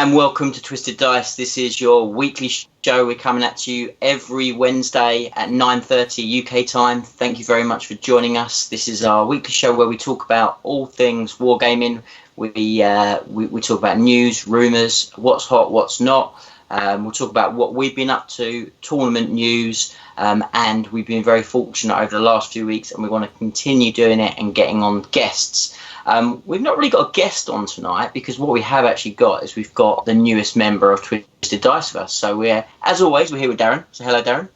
and welcome to Twisted Dice. This is your weekly show. We're coming at you every Wednesday at 9:30 UK time. Thank you very much for joining us. This is our weekly show where we talk about all things wargaming. We talk about news, rumours, what's hot, what's not. We'll talk about what we've been up to, tournament news, and we've been very fortunate over the last few weeks, and we want to continue doing it and getting on guests. We've not really got a guest on tonight because what we have actually got is we've got the newest member of Twisted Dice with us. So as always, we're here with Darren. So hello, Darren.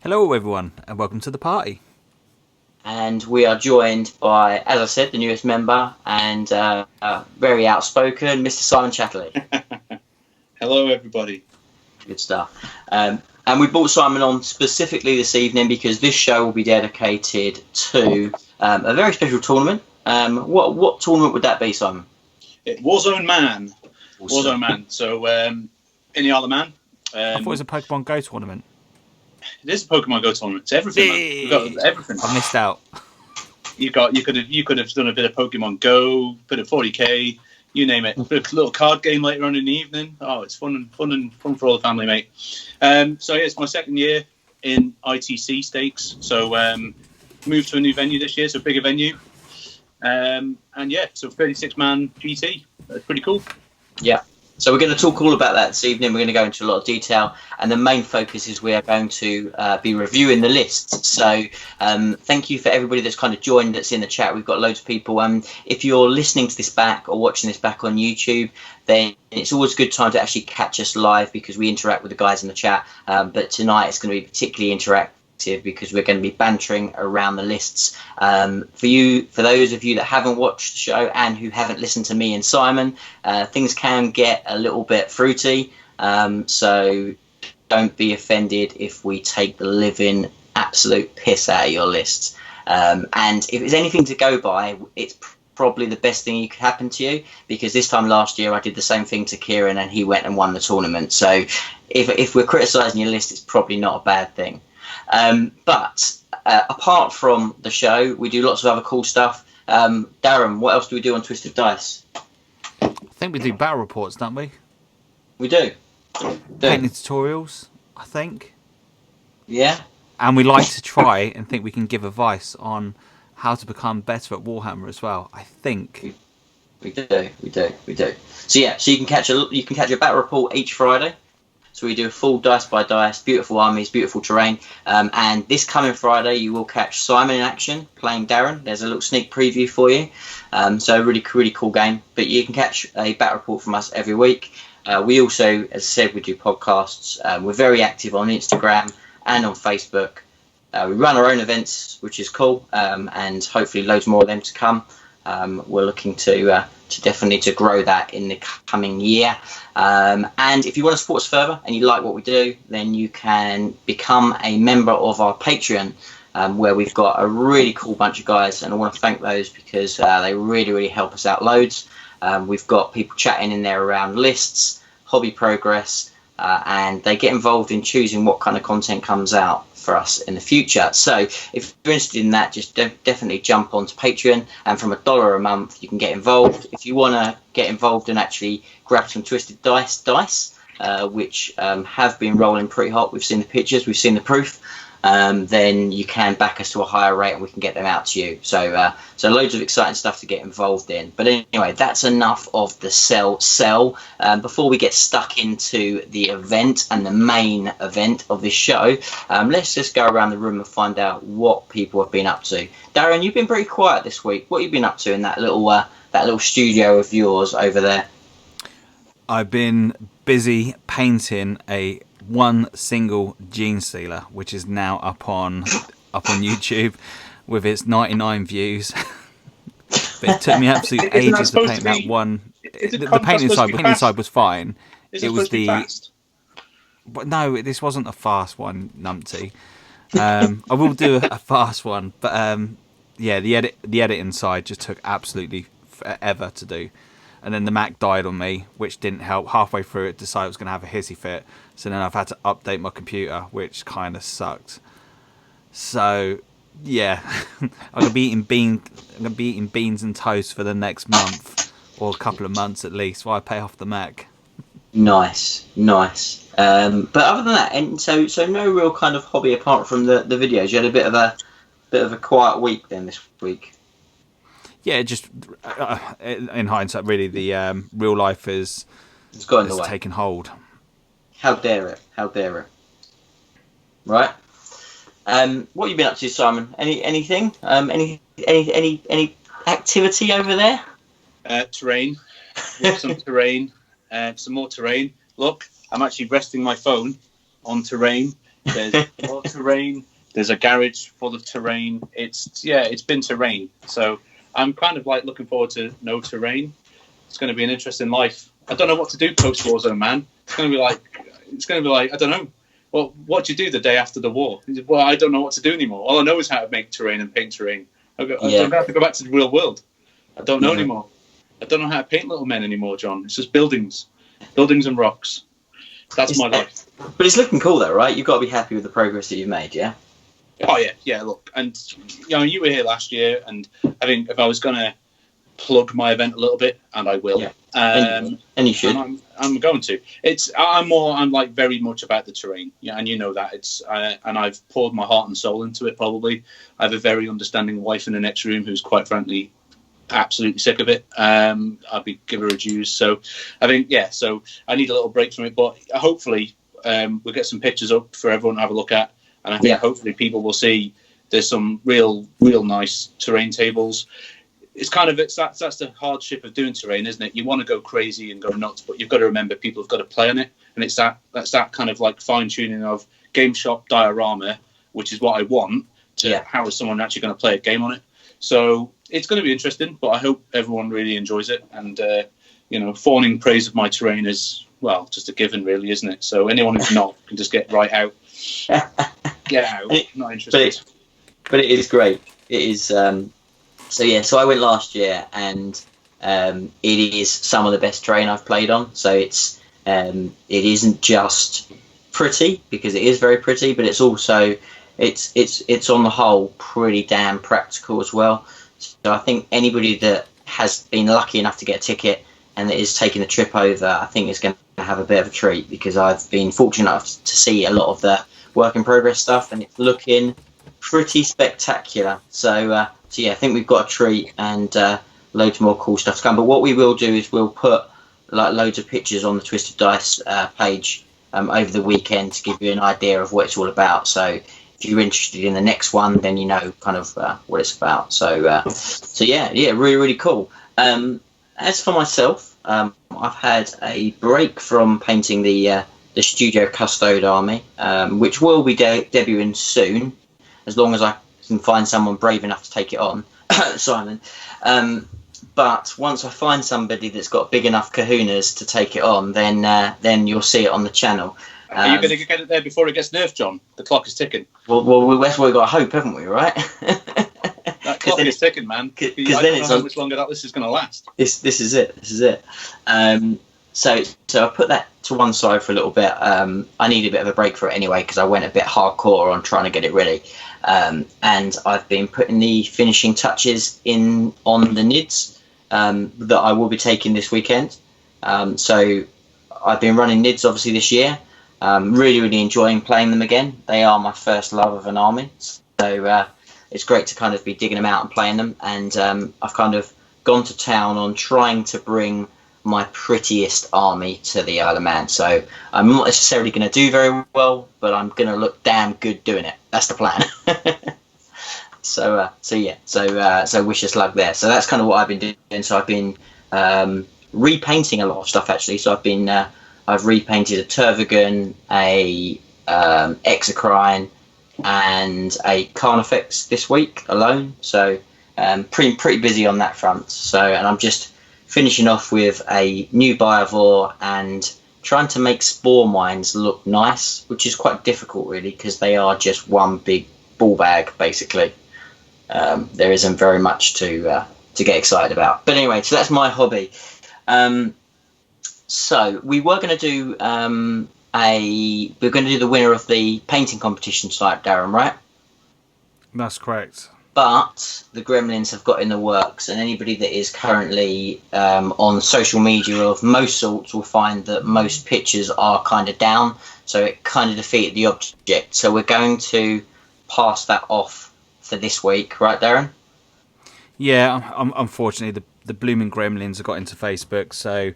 Hello, everyone, and welcome to the party. And we are joined by, as I said, the newest member and very outspoken, Mr. Simon Chatterley. Hello, everybody. Good stuff. And we brought Simon on specifically this evening because this show will be dedicated to a very special tournament. What tournament would that be, Simon? Warzone Man. Warzone Man. So, in the Isle of Man. I thought it was a Pokemon Go tournament. It is a Pokemon Go tournament. It's everything, man. We've got everything. I missed out. You could have done a bit of Pokemon Go, bit of 40k, you name it. A little card game later on in the evening. Oh, it's fun for all the family, mate. So yeah, it's my second year in ITC stakes. So moved to a new venue this year, so bigger venue. And yeah, so 36-man GT. That's pretty cool. Yeah. So we're going to talk all about that this evening. We're going to go into a lot of detail, and the main focus is we are going to be reviewing the lists. So thank you for everybody that's kind of joined that's in the chat. We've got loads of people. If you're listening to this back or watching this back on YouTube, then it's always a good time to actually catch us live because we interact with the guys in the chat. But tonight it's going to be particularly interactive because we're going to be bantering around the lists. For those of you that haven't watched the show and who haven't listened to me and Simon, things can get a little bit fruity, so don't be offended if we take the living absolute piss out of your lists. And if there's anything to go by, it's probably the best thing you could happen to you, because this time last year I did the same thing to Kieran and he went and won the tournament. So if we're criticising your list, it's probably not a bad thing. But apart from the show, we do lots of other cool stuff. Darren, what else do we do on Twisted Dice? I think we do battle reports, don't we? We do. Painting tutorials, I think. Yeah. And we like to try and think we can give advice on how to become better at Warhammer as well, I think. We do. So yeah, so you can catch a battle report each Friday. So we do a full dice by dice, beautiful armies, beautiful terrain. And this coming Friday, you will catch Simon in action playing Darren. There's a little sneak preview for you. So a really cool game. But you can catch a battle report from us every week. We also, as I said, we do podcasts. We're very active on Instagram and on Facebook. We run our own events, which is cool. And hopefully loads more of them to come. We're looking to definitely to grow that in the coming year. And if you want to support us further and you like what we do, then you can become a member of our Patreon, where we've got a really cool bunch of guys, and I want to thank those because they really help us out loads. We've got people chatting in there around lists, hobby progress, and they get involved in choosing what kind of content comes out for us in the future. So if you're interested in that, just definitely jump onto Patreon, and from $1 a month you can get involved. If you want to get involved and actually grab some Twisted Dice, which have been rolling pretty hot, we've seen the pictures, we've seen the proof, then you can back us to a higher rate and we can get them out to you. So loads of exciting stuff to get involved in. But anyway, that's enough of the sell. Before we get stuck into the event and the main event of this show, let's just go around the room and find out what people have been up to. Darren, you've been pretty quiet this week. What have you been up to in that little studio of yours over there? I've been busy painting one single Gene Stealer, which is now up on YouTube with its 99 views. But it took me absolutely ages to paint that one. The painting side was fine. It was fast? But no, this wasn't a fast one, numpty. I will do a fast one, but yeah, the editing side just took absolutely forever to do. And then the Mac died on me, which didn't help. Halfway through it, decided it was going to have a hissy fit. So then I've had to update my computer, which kind of sucked. So yeah, I'm gonna be eating beans and toast for the next month or a couple of months at least while I pay off the Mac. Nice, nice. But other than that, and so no real kind of hobby apart from the videos. You had a bit of a quiet week then this week. Yeah, just in hindsight, really, the real life is It's got in the way. taken hold. How dare it? How dare it? Right. What have you been up to, Simon? Anything? Any activity over there? Terrain. Some terrain. Some more terrain. Look, I'm actually resting my phone on terrain. There's more terrain. There's a garage full of terrain. It's been terrain. So I'm kind of like looking forward to no terrain. It's going to be an interesting life. I don't know what to do post Warzone, man. It's going to be like I don't know. Well, what do you do the day after the war? Well, I don't know what to do anymore. All I know is how to make terrain and paint terrain. I'm going to have to go back to the real world. I don't know anymore. I don't know how to paint little men anymore, John. It's just buildings and rocks. That's my life. But it's looking cool, though, right? You've got to be happy with the progress that you've made, yeah? Oh, yeah. Look, and you were here last year, and I think if I was going to plug my event a little bit, and I will. Yeah. And you should. And I'm going to. I'm like very much about the terrain, and you know that and I've poured my heart and soul into it. Probably, I have a very understanding wife in the next room who's quite frankly absolutely sick of it. I'll give her a dues. So I think so I need a little break from it, but hopefully we'll get some pictures up for everyone to have a look at, and I think hopefully people will see there's some real nice terrain tables. It's kind of that's the hardship of doing terrain, isn't it? You want to go crazy and go nuts, but you've got to remember people have got to play on it, and that's that kind of like fine tuning of game shop diorama, which is what I want. How is someone actually going to play a game on it? So it's going to be interesting, but I hope everyone really enjoys it. And fawning praise of my terrain is just a given, really, isn't it? So anyone who's not can just get right out. Get out. Not interested. But it is great. It is. So I went last year, and it is some of the best terrain I've played on. So it isn't just pretty, because it is very pretty, but it's also it's on the whole pretty damn practical as well. So I think anybody that has been lucky enough to get a ticket and that is taking the trip over, I think is going to have a bit of a treat, because I've been fortunate enough to see a lot of the work in progress stuff, and it's looking pretty spectacular. So yeah, I think we've got a treat, and loads more cool stuff to come. But what we will do is we'll put like loads of pictures on the Twisted Dice page over the weekend to give you an idea of what it's all about. So if you're interested in the next one, then you know kind of what it's about. So yeah, really, really cool. As for myself, I've had a break from painting the Studio Custode army, which will be debuting soon, as long as I can find someone brave enough to take it on, Simon. But once I find somebody that's got big enough kahunas to take it on, then you'll see it on the channel. Are you going to get it there before it gets nerfed, John? The clock is ticking. Well, that's what we've got hope, haven't we, right? That clock is ticking, man. I don't know how much longer this is going to last. This is it. So I put that to one side for a little bit. I need a bit of a break for it anyway, because I went a bit hardcore on trying to get it ready. And I've been putting the finishing touches on the NIDs that I will be taking this weekend. So I've been running NIDs obviously this year. Really, really enjoying playing them again. They are my first love of an army. So it's great to kind of be digging them out and playing them. And I've kind of gone to town on trying to bring my prettiest army to the Isle of Man. So I'm not necessarily going to do very well, but I'm going to look damn good doing it. That's the plan. So wish us luck there. So that's kind of what I've been doing. So I've been repainting a lot of stuff actually. So I've repainted a Tervigan, a Exocrine, and a Carnifex this week alone. So pretty busy on that front. So, and I'm just finishing off with a new Biovore and trying to make spore mines look nice, which is quite difficult really, because they are just one big ball bag basically. There isn't very much to get excited about. But anyway, so that's my hobby. So we were going to do the winner of the painting competition site, Darren, right? That's correct. but the Gremlins have got in the works, and anybody that is currently on social media of most sorts will find that most pictures are kind of down, so it kind of defeated the object. So we're going to pass that off for this week, right, Darren? Yeah, unfortunately, the blooming Gremlins have got into Facebook, so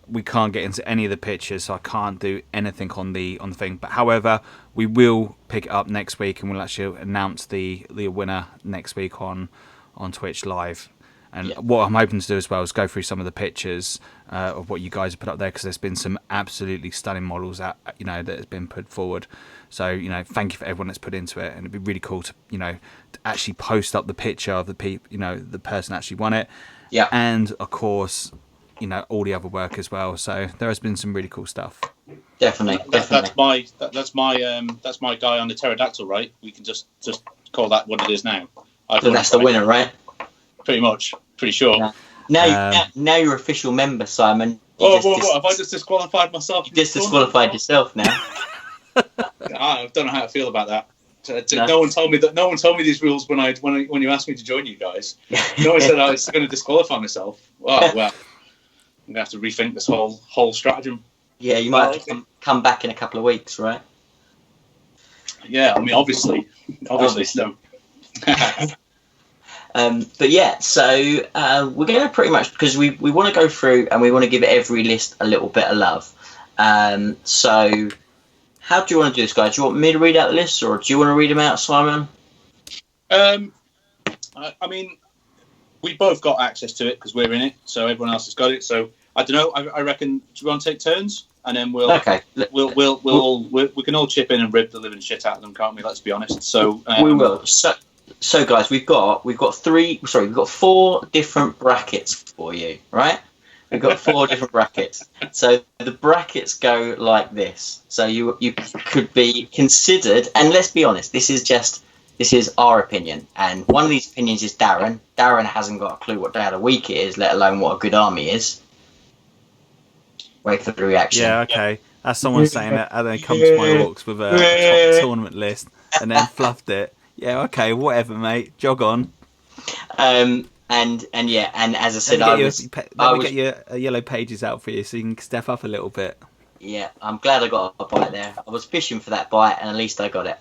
we can't get into any of the pictures, so I can't do anything on the thing. But however, we will pick it up next week, and we'll actually announce the winner next week on Twitch Live. And what I'm hoping to do as well is go through some of the pictures of what you guys have put up there, because there's been some absolutely stunning models that has been put forward. So thank you for everyone that's put into it, and it'd be really cool to to actually post up the picture of the the person actually won it. Yeah, and of course, all the other work as well. So there has been some really cool stuff. Definitely. That's my guy on the pterodactyl, right? We can just call that what it is now. So that's the winner, right? Pretty much, pretty sure. Yeah. Now you're official member, Simon. What? Have I just disqualified myself? You just disqualified yourself now. I don't know how I feel about that. No one told me that. No one told me these rules when you asked me to join you guys. No one said I was going to disqualify myself. Oh well. I'm gonna have to rethink this whole stratagem. Yeah, you might have to come back in a couple of weeks, right? Yeah, I mean, obviously. So. But yeah, so we're going to pretty much, because we want to go through and we want to give every list a little bit of love. So how do you want to do this, guys? Do you want me to read out the lists, or do you want to read them out, Simon? I mean, we both got access to it because we're in it, so everyone else has got it. So I don't know. I reckon, do you want to take turns, and then we can all chip in and rip the living shit out of them, can't we? Let's be honest. So we will. So guys, we've got four different brackets for you, right? We've got four different brackets. So the brackets go like this. So you could be considered, and let's be honest, this is our opinion, and one of these opinions is Darren. Darren hasn't got a clue what day of the week it is, let alone what a good army is. Wait for the reaction. Yeah, okay. That's someone saying that, and then come to my orcs with a top tournament list, and then fluffed it. Yeah, okay, whatever, mate. Jog on. And as I said, let me get your yellow pages out for you so you can step up a little bit. Yeah, I'm glad I got a bite there. I was fishing for that bite, and at least I got it.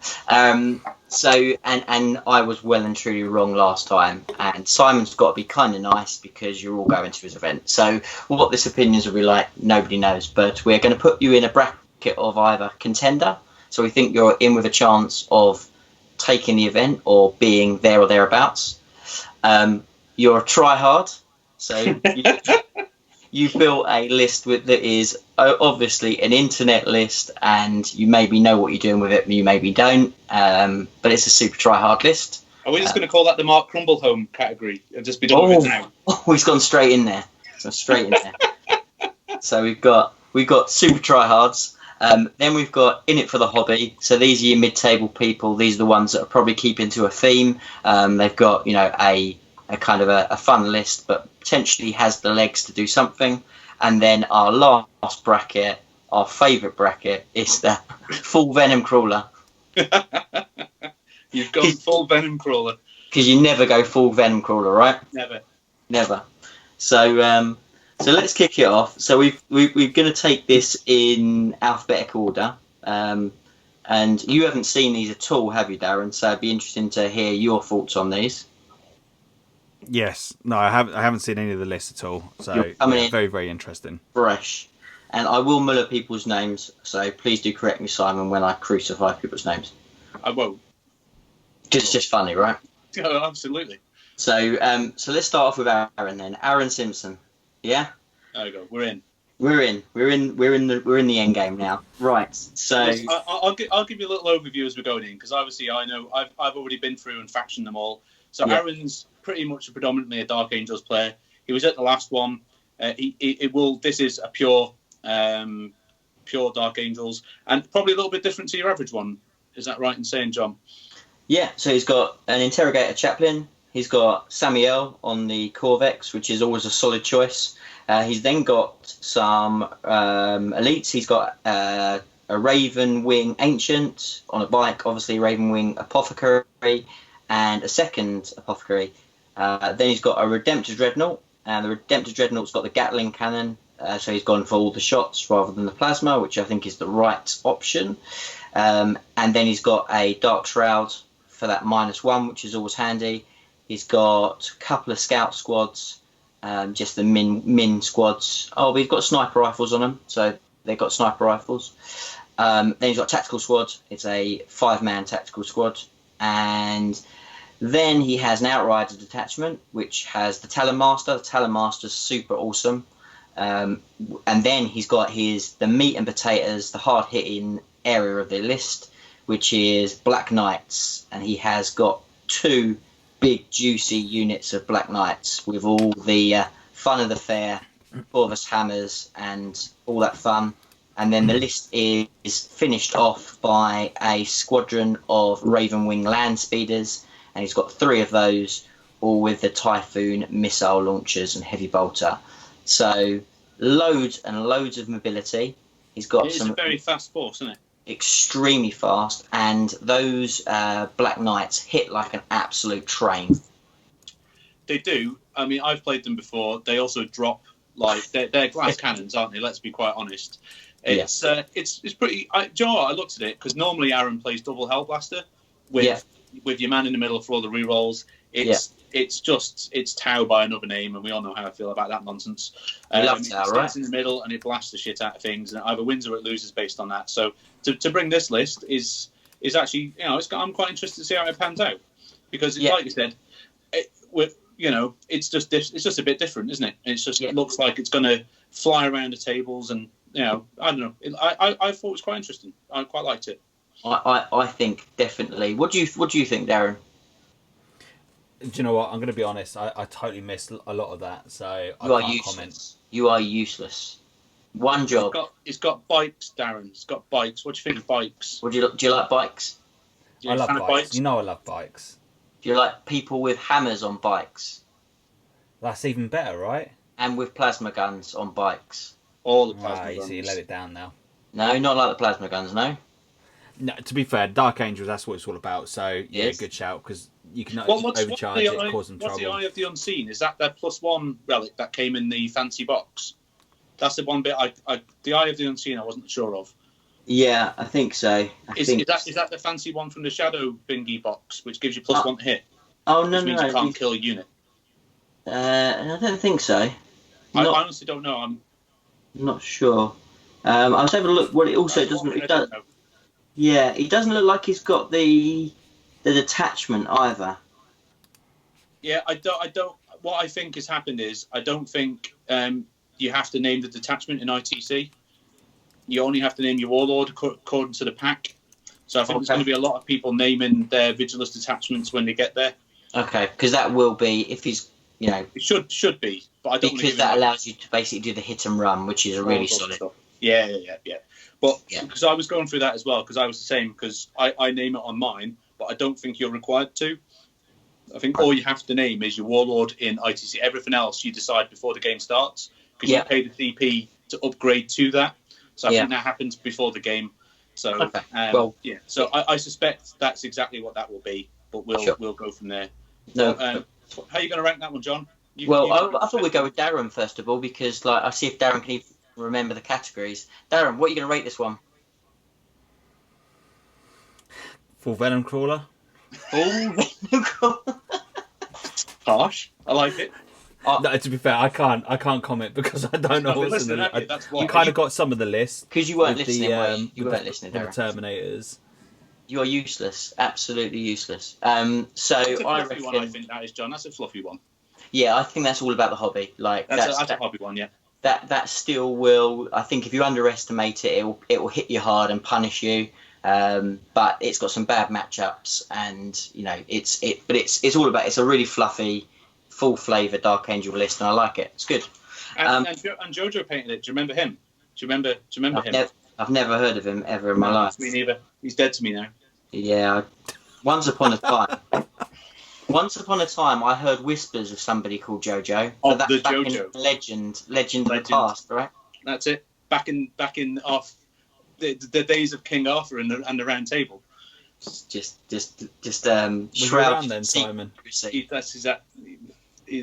So I was well and truly wrong last time. And Simon's got to be kind of nice because you're all going to his event. So what this opinions will be like, nobody knows. But we're going to put you in a bracket of either contender. So we think you're in with a chance of taking the event or being there or thereabouts. You're a try-hard. So you built a list that is obviously an internet list, and you maybe know what you're doing with it, but you maybe don't. But it's a super try-hard list. Are we just going to call that the Mark Crumbleholm category and just be done with it now? Oh, he's gone straight in there. So we've got super try-hards. Then we've got in it for the hobby. So these are your mid-table people. These are the ones that are probably keeping to a theme. They've got a kind of a fun list, but potentially has the legs to do something. And then our last bracket, our favourite bracket, is the full Venom Crawler. You've gone full Venom Crawler. Because you never go full Venom Crawler, right? Never. So let's kick it off. So we're going to take this in alphabetical order. And you haven't seen these at all, have you, Darren? So it'd be interesting to hear your thoughts on these. Yes. No, I haven't seen any of the lists at all. So very, very interesting. Fresh. And I will muller people's names, so please do correct me, Simon, when I crucify people's names. I won't. Because it's just funny, right? Oh, absolutely. So let's start off with Aaron then. Aaron Simpson. Yeah? There we go. We're in. We're in the end game now. Right. So I'll give you a little overview as we're going in, because obviously I know I've already been through and factioned them all. So yeah. Aaron's pretty much predominantly a Dark Angels player. He was at the last one. This is a pure Dark Angels, and probably a little bit different to your average one. Is that right in saying, John? Yeah. So he's got an Interrogator Chaplain. He's got Samuel on the Corvex, which is always a solid choice. He's then got some elites. He's got a Raven Wing Ancient on a bike, obviously Raven Wing Apothecary, and a second apothecary. Then he's got a Redemptor Dreadnought, and the Redemptor Dreadnought's got the Gatling cannon, so he's gone for all the shots rather than the plasma, which I think is the right option. And then he's got a Dark Shroud for that -1, which is always handy. He's got a couple of scout squads, just the min squads. Oh, but he's got sniper rifles on them, so they've got sniper rifles. Then he's got a tactical squad. It's a 5-man tactical squad. And then he has an Outrider detachment, which has the Talon Master. The Talon Master's super awesome. And then he's got the meat and potatoes, the hard-hitting area of the list, which is Black Knights. And he has got 2 big, juicy units of Black Knights with all the fun of the fair, Corvus hammers, and all that fun. And then the list is finished off by a squadron of Ravenwing land speeders, and he's got 3 of those, all with the Typhoon missile launchers and heavy bolter. So loads and loads of mobility. He's got It's a very fast force, isn't it? Extremely fast, and those Black Knights hit like an absolute train. They do. I mean, I've played them before. They also drop like they're glass cannons, aren't they? Let's be quite honest. It's pretty. Do you know what? I looked at it because normally Aaron plays double Hellblaster with your man in the middle for all the rerolls. It's Tau by another name, and we all know how I feel about that nonsense. You love Tau, right? It's in the middle and it blasts the shit out of things, and it either wins or it loses based on that. So to bring this list is actually, I'm quite interested to see how it pans out, because like you said, it's just a bit different, isn't it? It looks like it's going to fly around the tables, and I don't know. I thought it was quite interesting. I quite liked it. I think definitely. What do you think, Darren? Do you know what? I'm going to be honest. I totally missed a lot of that, so I can't comment. You are useless. One job. It's got bikes, Darren. It's got bikes. What do you think of bikes? Do you like bikes? I love bikes. You know I love bikes. Do you like people with hammers on bikes? That's even better, right? And with plasma guns on bikes. All the plasma guns. So you let it down now. No, not like the plasma guns, no. No, to be fair, Dark Angels, that's what it's all about. So, good shout, because you can overcharge it, cause them trouble. What's the Eye of the Unseen? Is that their +1 relic that came in the fancy box? That's the one bit the Eye of the Unseen I wasn't sure of. Yeah, I think so. Is that the fancy one from the Shadow Bingy box, which gives you +1 to hit? Oh, no, which means you can't kill a unit. I don't think so. I honestly don't know. I'm not sure. I was having a look. Well, it also doesn't. Yeah, he doesn't look like he's got the detachment either. Yeah, I don't. What I think has happened is I don't think you have to name the detachment in ITC. You only have to name your warlord according to the pack. So I think there's going to be a lot of people naming their Vigilus detachments when they get there. Okay, because that will be if he's it should be, but I don't because that allows you to basically do the hit and run, which is a really solid stuff. Yeah. But because I was going through that as well, because I was the same, because I name it on mine, but I don't think you're required to. I think all you have to name is your warlord in ITC. Everything else you decide before the game starts, because you pay the DP to upgrade to that. So I think that happens before the game. So So I suspect that's exactly what that will be, but we'll go from there. No. How are you going to rank that one, John? I thought we'd go with Darren first of all, because I see if Darren can even remember the categories. Darren, what are you going to rate this one? Full Venom Crawler. Full Venom Crawler. Harsh. I like it. No, to be fair, I can't comment because I don't know what's in the list. You kind of got some of the list because you weren't listening. You weren't listening, Darren. The Terminators. You are useless, absolutely useless. So I reckon one, I think that is, John. That's a fluffy one. Yeah, I think that's all about the hobby. That's a hobby one, yeah. That still will. I think if you underestimate it, it will hit you hard and punish you. But it's got some bad matchups, and it's all about. It's a really fluffy, full flavour Dark Angel list, and I like it. It's good. And Jojo painted it. Do you remember him? Do you remember him? I've never heard of him ever in my life. Me neither. He's dead to me now. Yeah. Once upon a time, I heard whispers of somebody called Jojo. The Jojo. Legend of the past, right? That's it. Back in the days of King Arthur and the Round Table. Just Was you shroud around then, secrecy. Simon?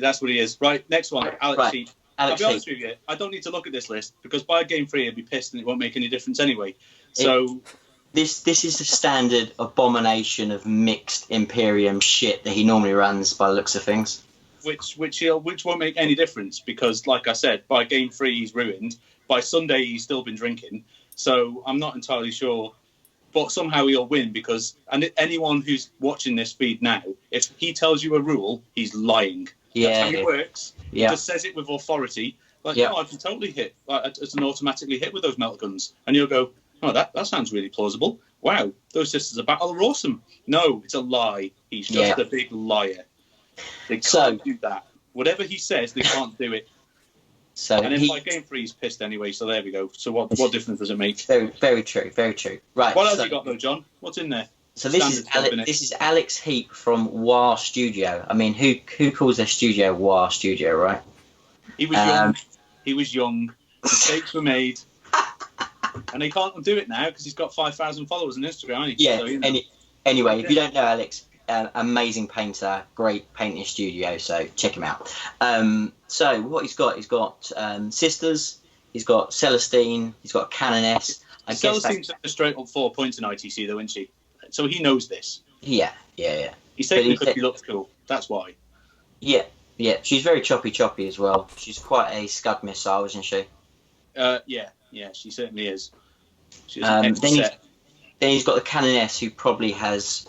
That's what he is. Right, next one, Alex Right. Heap. Alex I'll be Heap. honest with you, I don't need to look at this list because by game 3 I'd be pissed and it won't make any difference anyway. So This is the standard abomination of mixed Imperium shit that he normally runs by the looks of things. which won't make any difference because, like I said, by game 3 he's ruined. By Sunday he's still been drinking, so I'm not entirely sure. But somehow he'll win because, and anyone who's watching this feed now, if he tells you a rule, he's lying. Yeah, That's how he works. He Yeah. just says it with authority. Like, Yeah. no, I can totally hit. It's an automatically hit with those metal guns, and you'll go, oh, that sounds really plausible. Wow, those Sisters of Battle are awesome. No, it's a lie. He's just Yeah. a big liar. They So- can't do that. Whatever he says, they can't do it. So And then he, by game 3, he's pissed anyway. So there we go. So what difference does it make? very, very true, very true. Right. What else so, you got though, John? What's in there? So this is Standard stuff, innit? this is Alex Heap from War Studio. I mean, who calls their studio War Studio, right? He was young. He was young. Mistakes were made. And he can't undo it now because he's got 5,000 followers on Instagram, hasn't he? Yeah. So, you know. Anyway, if you don't know Alex, amazing painter, great painting studio. So check him out. So what he's got Sisters. He's got Celestine. He's got Canoness. I guess Celestine's a straight up 4 points in ITC though, isn't she? So he knows this. Yeah. He's taking But it because he looks cool. That's why. Yeah. She's very choppy as well. She's quite a scud missile, isn't she? Yeah, she certainly is. She's Then set. he's got the Canoness, who probably has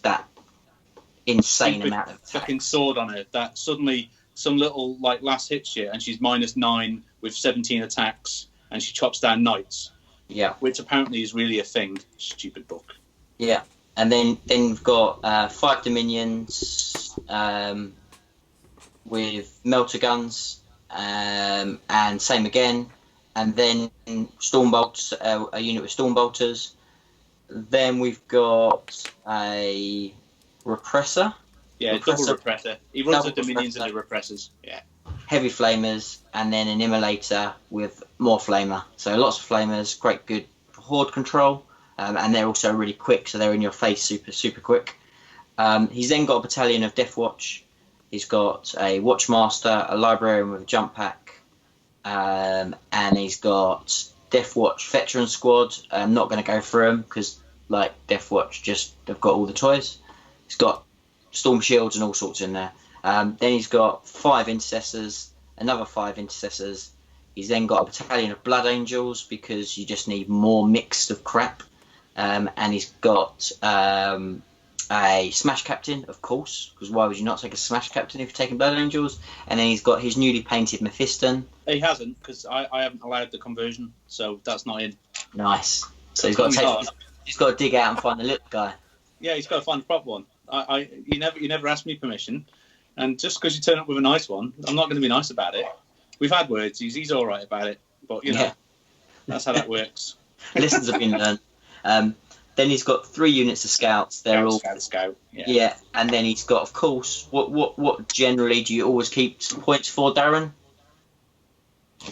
that insane Stupid amount of attack. fucking sword on her that suddenly some little like last hit shit and she's -9 with 17 attacks and she chops down knights, Yeah. which apparently is really a thing. Stupid book. Yeah, and then we've got 5 Dominions with melter guns, and same again, and then Stormbolts, a unit with Stormbolters. Then we've got a Repressor, Yeah, Repressor. double repressor. He runs the Double dominions repressor. and the repressors. Yeah. Heavy Flamers, and then an Immolator with more Flamer. So lots of Flamers, great good horde control, and they're also really quick, so they're in your face super quick. He's then got a battalion of Death Watch. He's got a Watchmaster, a Librarian with a jump pack, and he's got Death Watch Veteran Squad. I'm not going to go through them because, like, Death Watch they've got all the toys. He's got Storm Shields and all sorts in there. Then he's got 5 Intercessors, another 5 Intercessors. He's then got a battalion of Blood Angels because you just need more mixed of crap. And he's got a Smash Captain, of course, because why would you not take a Smash Captain if you're taking Blood Angels? And then he's got his newly painted Mephiston. He hasn't because I haven't allowed the conversion, so that's not in. Nice. So he's got to dig out and find the little guy. Yeah, he's got to find the proper one. You never asked me permission, and just because you turn up with a nice one, I'm not going to be nice about it. We've had words. He's all right about it, but you know, Yeah. that's how that works. Lessons have been learned. Then he's got 3 units of scouts. They're all Scout. Yeah. yeah, and then he's got, of course, what generally do you always keep points for, Darren?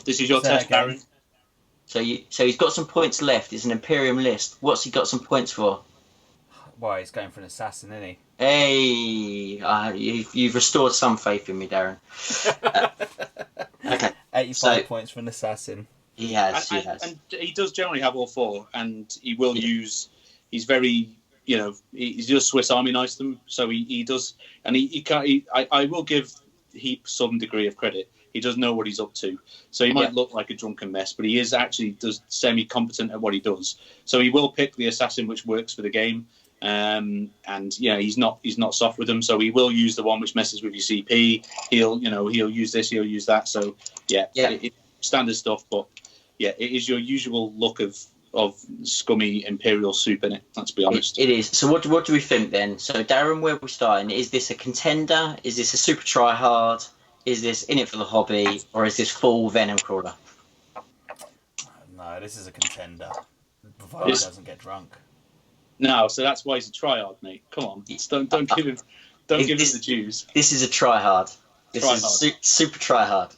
This is your Say test, that again. Darren. So he's got some points left. It's an Imperium list. What's he got some points for? Why, he's going for an assassin, isn't he? Hey, you've restored some faith in me, Darren. Okay, 85 So- points for an assassin. he has. And he does generally have all 4, and he will use. He's very, he does Swiss Army knife them, so he does, and he can't. I will give Heap some degree of credit. He does know what he's up to, so he might look like a drunken mess, but he is actually does semi-competent at what he does. So he will pick the assassin which works for the game, and he's not soft with them. So he will use the one which messes with your CP. He'll use this, he'll use that. So it's standard stuff, but yeah, it is your usual look of scummy Imperial soup in it. Let's be honest. It is. So what do we think then? So Darren, where are we starting? Is this a contender? Is this a super try hard? Is this in it for the hobby, or is this full Venom Crawler? No, this is a contender. Provided he doesn't get drunk. No, so that's why he's a tryhard, mate. Come on, don't give him the dues. This is a try hard. This Try is hard. super try hard.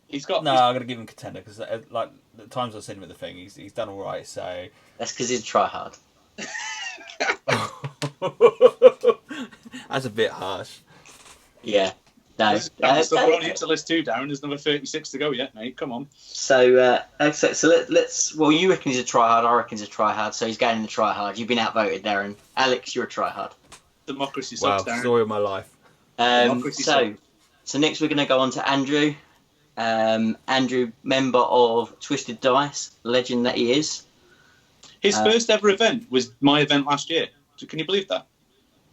He's got No, I'm going to give him contender because, like, the times I've seen him at the thing, he's done all right. So That's because he's a try hard. That's a bit harsh. Yeah. No. We're only into list 2, Darren. There's another 36 to go yet, mate. Come on. So let's. Well, you reckon he's a tryhard. I reckon he's a tryhard. So he's going in the tryhard. You've been outvoted, Darren. Alex, you're a tryhard. Democracy Wow, sucks, Darren. story of my life. So next we're going to go on to Andrew. Andrew, member of Twisted Dice, legend that he is. His first ever event was my event last year. So can you believe that?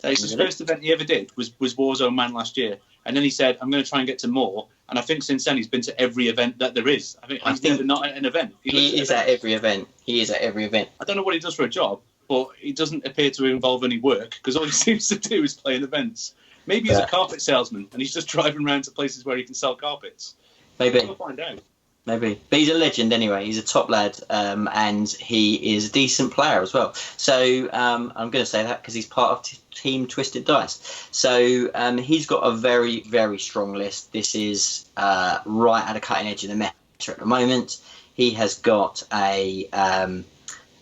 His first event he ever did was Warzone Man last year. And then he said, I'm going to try and get to more. And I think since then he's been to every event that there is. I think he's never not at an event. He is at every event. He is at every event. I don't know what he does for a job, but he doesn't appear to involve any work because all he seems to do is play in events. Maybe he's a carpet salesman and he's just driving around to places where he can sell carpets. Maybe. We'll find out. Maybe. But he's a legend anyway. He's a top lad, and he is a decent player as well. So I'm going to say that because he's part of Team Twisted Dice. So he's got a very, very strong list. This is right at the cutting edge of the meta at the moment. He has got a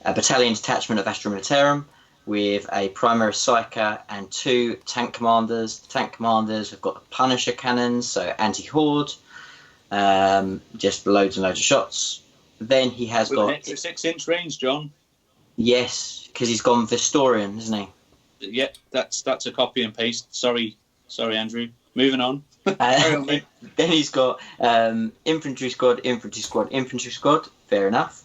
battalion detachment of Astra Militarum with a Primaris Psyker and 2 tank commanders. The tank commanders have got the Punisher cannons, so anti-horde. Just loads and loads of shots. Then he has got an extra 6-inch range, John. Yes, because he's gone Vistorian, isn't he? Yeah, that's a copy and paste. Sorry, Andrew. Moving on. Then he's got infantry squad. Fair enough.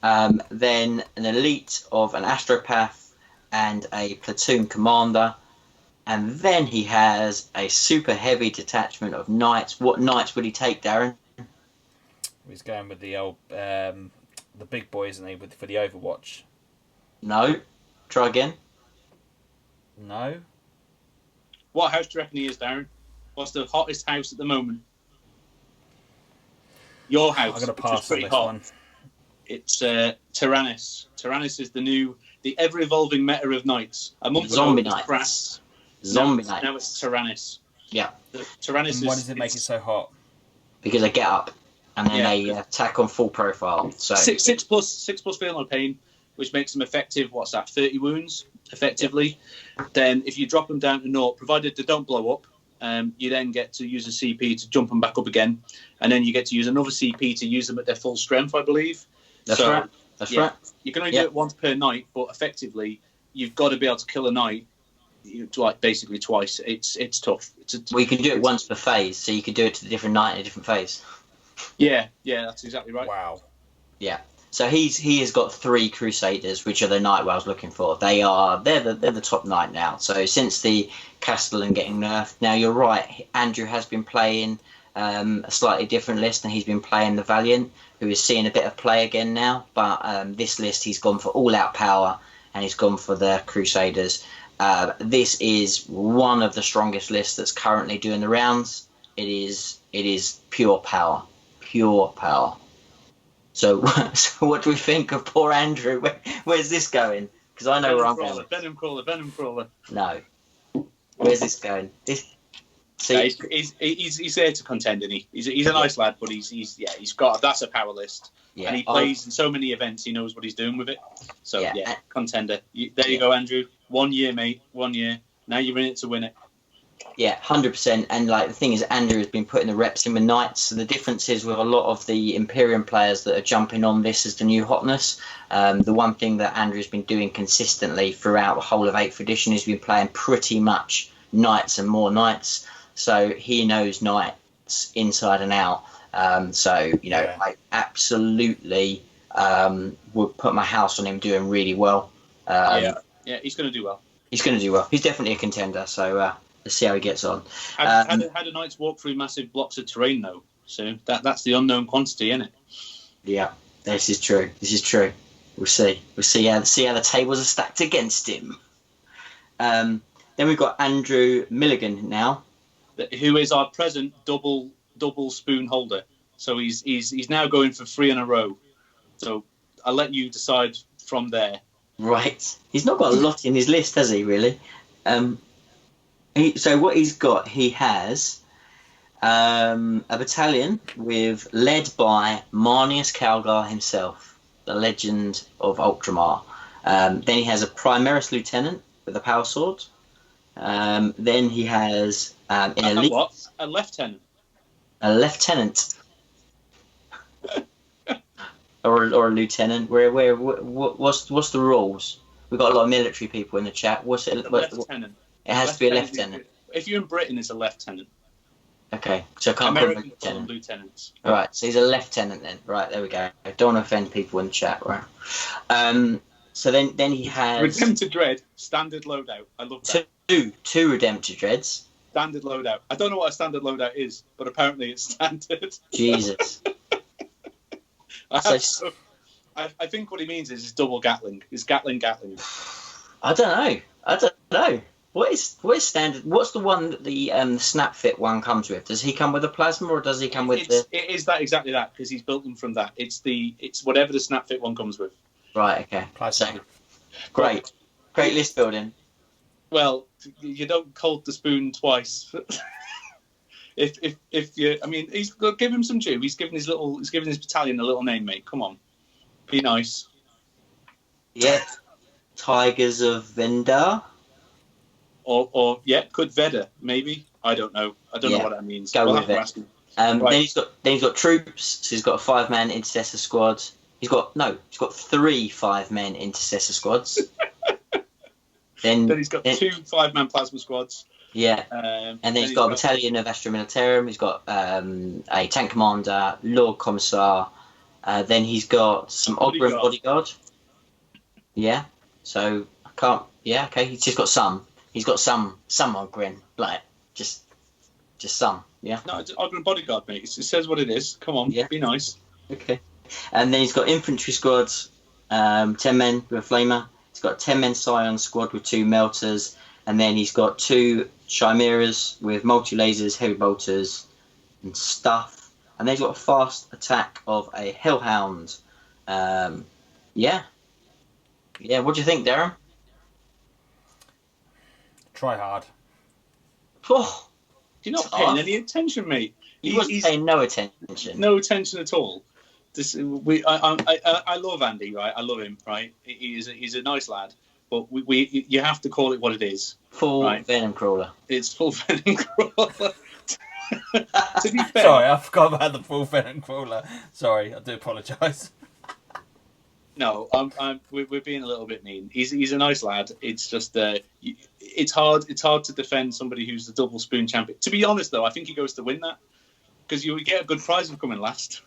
Then an elite of an astropath and a platoon commander. And then he has a super heavy detachment of knights. What knights would he take, Darren? He's going with the old, the big boys, isn't he, for the Overwatch? No. Try again. No. What house do you reckon he is, Darren? What's the hottest house at the moment? Your house. I'm going to pass on this one. It's Tyrannus. Tyrannus is the ever-evolving meta of knights. A month Zombie ago, knights. Brass. Zombie knights. Now it's Tyrannus. Yeah. Tyrannus. And why does it make it so hot? Because they get up and then they attack on full profile. So 6 plus feel no pain, which makes them effective. What's that? 30 wounds effectively. Then if you drop them down to 0, provided they don't blow up, you then get to use a CP to jump them back up again, and then you get to use another CP to use them at their full strength, I believe. That's right. That's right. You can only do it once per night, but effectively you've got to be able to kill a knight. Like basically twice. It's tough. Well, you can do it once per phase, so you could do it to the different knight in a different phase. Yeah, that's exactly right. Wow. Yeah. So he has got 3 Crusaders, which are the knight I was looking for. They're the top knight now. So since the Castellan getting nerfed, now you're right. Andrew has been playing a slightly different list, and he's been playing the Valiant, who is seeing a bit of play again now. But this list, he's gone for all-out power, and he's gone for the Crusaders. This is one of the strongest lists that's currently doing the rounds. It is pure power. So what do we think of poor Andrew? Where's this going? Because I know where I'm going. Venom crawler. No. Where's this going? He's there to contend, isn't he? He's a nice lad, but he's got that's a power list. Yeah. And he plays in so many events, he knows what he's doing with it. So contender. There you go, Andrew. 1 year, mate. 1 year. Now you're in it to win it. Yeah, 100%. And like the thing is, Andrew has been putting the reps in with knights. So the difference is with a lot of the Imperium players that are jumping on this as the new hotness. The one thing that Andrew's been doing consistently throughout the whole of 8th edition is been playing pretty much knights and more knights. So he knows knights inside and out. I absolutely would put my house on him doing really well. He's going to do well. He's going to do well. He's definitely a contender. So let's see how he gets on. How do knights walk through massive blocks of terrain though? So that's the unknown quantity, isn't it? Yeah, this is true. We'll see. We'll see how the tables are stacked against him. Then we've got Andrew Milligan now, who is our present double spoon holder. So he's now going for 3 in a row. So I'll let you decide from there. Right. He's not got a lot in his list, has he, really? So what he's got, he has a battalion led by Marnius Calgar himself, the legend of Ultramar. Then he has a Primaris Lieutenant with a power sword. Then he has an elite. What? A lieutenant. A lieutenant. or a lieutenant. What's the rules? We've got a lot of military people in the chat. What's it? Lieutenant. It has to be a lieutenant. If you're in Britain, it's a lieutenant. Okay, so I can't call him American call them lieutenants. All right, so he's a lieutenant then. Right, there we go. I don't want to offend people in the chat, right? So then he has Redempted Dread, standard loadout. I love that. two Redempted Dreads. Standard loadout. I don't know what a standard loadout is, but apparently it's standard. Jesus. I think what he means is double Gatling. It's Gatling. I don't know. What is standard? What's the one that the Snapfit one comes with? Does he come with a plasma or does he come with It is that exactly that because he's built them from that. It's whatever the Snapfit one comes with. Right. Okay. Plasma. So, great list building. Well, you don't cold the spoon twice. if you, I mean, give him some due. He's given his battalion a little name, mate. Come on, be nice. Yeah. Tigers of Vendar. Or could Veda maybe? I don't know. I don't know what that means. Go with it. Right. Then he's got troops. So he's got a 5-man intercessor squad. He's got 3 5-man intercessor squads. then he's got 2 5-man plasma squads. Yeah. And then he's got a battalion of Astra Militarum. He's got a tank commander, Lord Commissar. Then he's got some Ogren bodyguard. Yeah. So I can't. Yeah. Okay. He's just got some. He's got some Ogren, like just some. Yeah. No, it's Ogren bodyguard, mate. It says what it is. Come on. Yeah. Be nice. Okay. And then he's got infantry squads, 10 men with a flamer. He's got a 10-man Scion squad with 2 melters. And then he's got 2 Chimeras with multi-lasers, heavy bolters, and stuff. And then he's got a fast attack of a Hellhound. Yeah. What do you think, Darren? Try hard. Oh, you're not paying any attention, mate. He wasn't paying no attention. No attention at all. I love Andy, right? I love him, right? He's a nice lad, but you have to call it what it is. Full Venom Crawler. It's full Venom Crawler. To be fair, sorry, I forgot about the full Venom Crawler. Sorry, I do apologise. No, we're being a little bit mean. He's a nice lad. It's just it's hard to defend somebody who's the double spoon champion. To be honest, though, I think he goes to win that because you would get a good prize for coming last.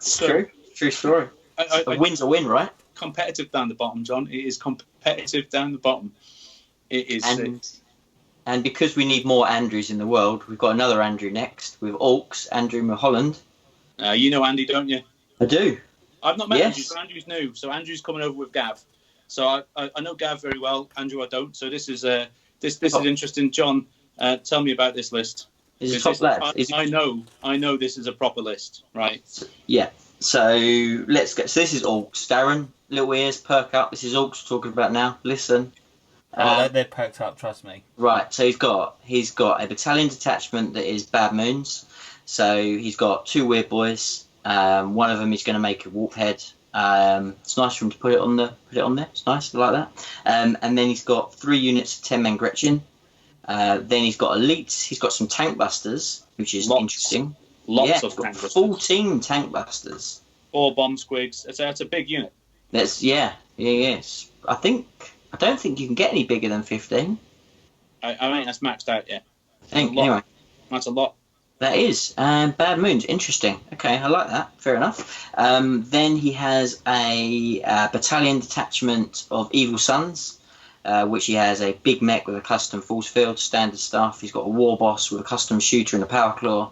True story. A win's a win, right? Competitive down the bottom, John. It is competitive down the bottom. It is. And because we need more Andrews in the world, we've got another Andrew next with Orcs, Andrew Mulholland. You know Andy, don't you? I do. I've not met Andrew, so Andrew's new. So Andrew's coming over with Gav. So I know Gav very well. Andrew, I don't. So this is this is interesting. John, tell me about this list. He's a top lad. I know this is a proper list, right? Yeah. So let's get. So this is Orcs. Darren, little ears, perk up. This is Orcs we're talking about now. Listen. They're perked up. Trust me. Right. So he's got a battalion detachment that is Bad Moons. So he's got 2 weird boys. One of them is going to make a warp head. It's nice for him to put it on there. It's nice, I like that. And then he's got 3 units of 10-man Gretchen. Then he's got elites. He's got some tank busters, which is interesting. Lots of tank busters. 14 tank busters. 4 bomb squigs. That's a big unit. Yes. I don't think you can get any bigger than 15. I think that's maxed out. Yeah. Anyway, that's a lot. That is. Bad Moons. Interesting. Okay, I like that. Fair enough. Then he has a battalion detachment of Evil Sons, which he has a big mech with a custom force field, standard stuff. He's got a war boss with a custom shooter and a power claw.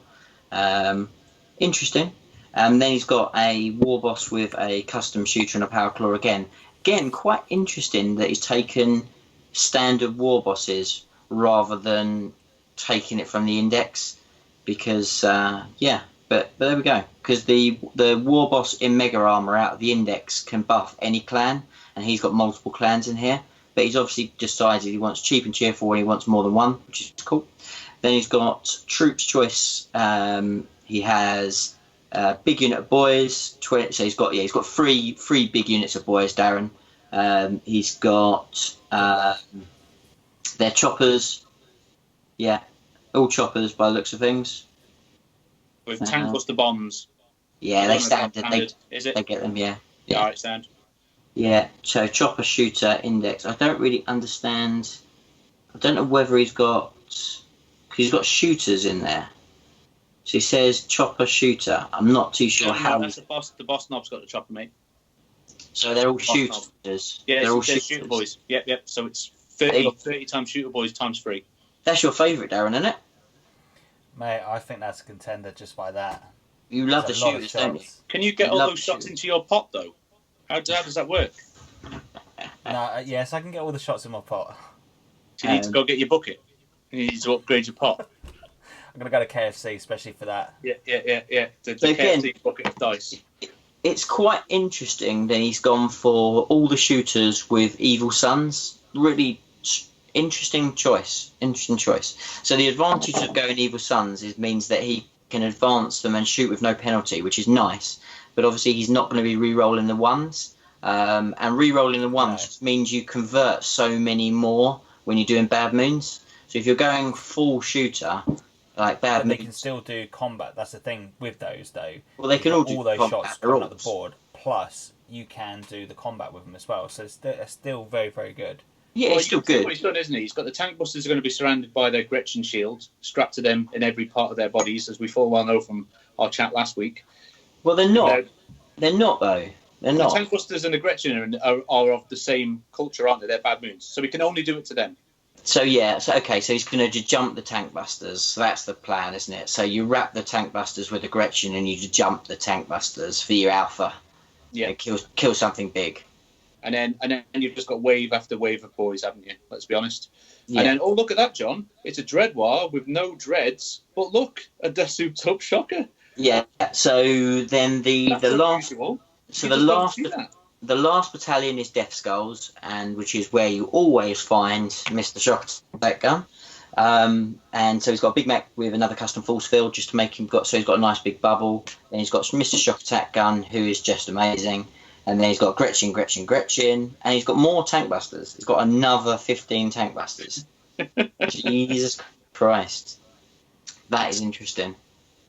Interesting. Then he's got a war boss with a custom shooter and a power claw again. Again, quite interesting that he's taken standard war bosses rather than taking it from the index. Because but there we go. Because the war boss in Mega Armor out of the index can buff any clan, and he's got multiple clans in here. But he's obviously decided he wants cheap and cheerful, and he wants more than one, which is cool. Then he's got Troops Choice. He has big unit of boys. So he's got 3 big units of boys, Darren. He's got their choppers. Yeah, all choppers by the looks of things. With tank buster bombs. Yeah, they standard. Is it? They get them. Yeah. Yeah. All right, stand. Yeah. So chopper shooter index. I don't really understand. I don't know whether he's got. Cause he's got shooters in there. So he says chopper shooter. I'm not too sure how. That's the boss. The boss knob's got the chopper, mate. So they're all shooters. Yeah, they're all shooter boys. Yep. So it's 30 times shooter boys times 3. That's your favourite, Darren, isn't it? Mate, I think that's a contender just by that. You love the shooters, don't you? Can you get all those shots into your pot, though? How does that work? No, yes, I can get all the shots in my pot. So you need to go get your bucket. You need to upgrade your pot. I'm going to go to KFC, especially for that. Yeah. The KFC bucket of dice. It's quite interesting that he's gone for all the shooters with evil sons. Really interesting choice. So the advantage of going evil sons means that he can advance them and shoot with no penalty, which is nice. But obviously he's not going to be re-rolling the ones. And re-rolling the ones means you convert so many more when you're doing bad moons. So if you're going full shooter, like bad moons... They can still do combat. That's the thing with those, though. Well, they can all do those shots coming on the board. Plus, you can do the combat with them as well. So it's still very, very good. Yeah, it's still good. What he's done, isn't he? He's got the tank busters are going to be surrounded by their Gretchen shields, strapped to them in every part of their bodies, as we full well know from our chat last week. Well, they're not. They're not, though. They're not. The tank busters and the Gretchen are of the same culture, aren't they? They're bad moons. So we can only do it to them. So he's going to jump the tank busters. So that's the plan, isn't it? So you wrap the tank busters with the Gretchen and you jump the tank busters for your alpha. Yeah. Kill something big. And then you've just got wave after wave of boys, haven't you? Let's be honest. Yeah. And then, look at that, John. It's a Dreadwar with no dreads, but look, a Desu Tub Shocker. Yeah. So then the last battalion is Death Skulls, and which is where you always find Mr. Shock Attack Gun. And so he's got a Big Mac with another custom force field just to make him so he's got a nice big bubble. Then he's got Mr. Shock Attack Gun, who is just amazing. And then he's got Gretchen, and he's got more tank busters. He's got another 15 tank busters. Jesus Christ, that is interesting.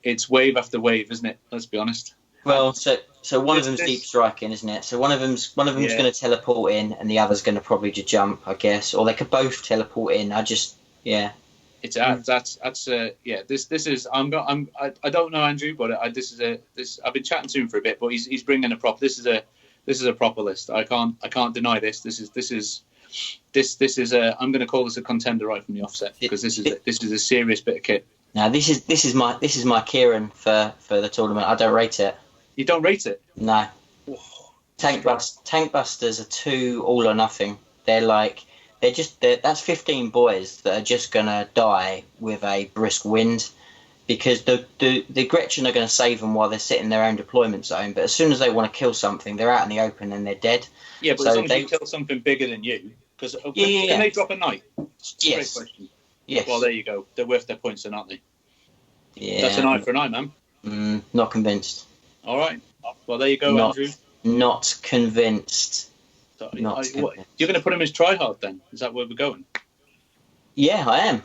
It's wave after wave, isn't it? Let's be honest. Well, so one of them's deep striking, isn't it? So one of them's going to teleport in, and the other's going to probably just jump, I guess, or they could both teleport in. It's This is I don't know Andrew, but I've been chatting to him for a bit, but he's bringing a prop. This is a proper list. I can't deny this. This is I'm going to call this a contender right from the offset, because this is a serious bit of kit. Now this is my Kieran for the tournament. I don't rate it. You don't rate it? No. Tank busters are too all or nothing. That's 15 boys that are just gonna die with a brisk wind, because the Gretchen are going to save them while they're sitting in their own deployment zone. But as soon as they want to kill something, they're out in the open and they're dead. Yeah, but as long as you kill something bigger than you, because can they drop a knight? Yes. Great question. Yes. Well, there you go. They're worth their points, then, aren't they? Yeah. That's an eye for an eye, man. Not convinced. All right. Well, there you go, Andrew. Not convinced. So, you're going to put him as tryhard then? Is that where we're going? Yeah, I am.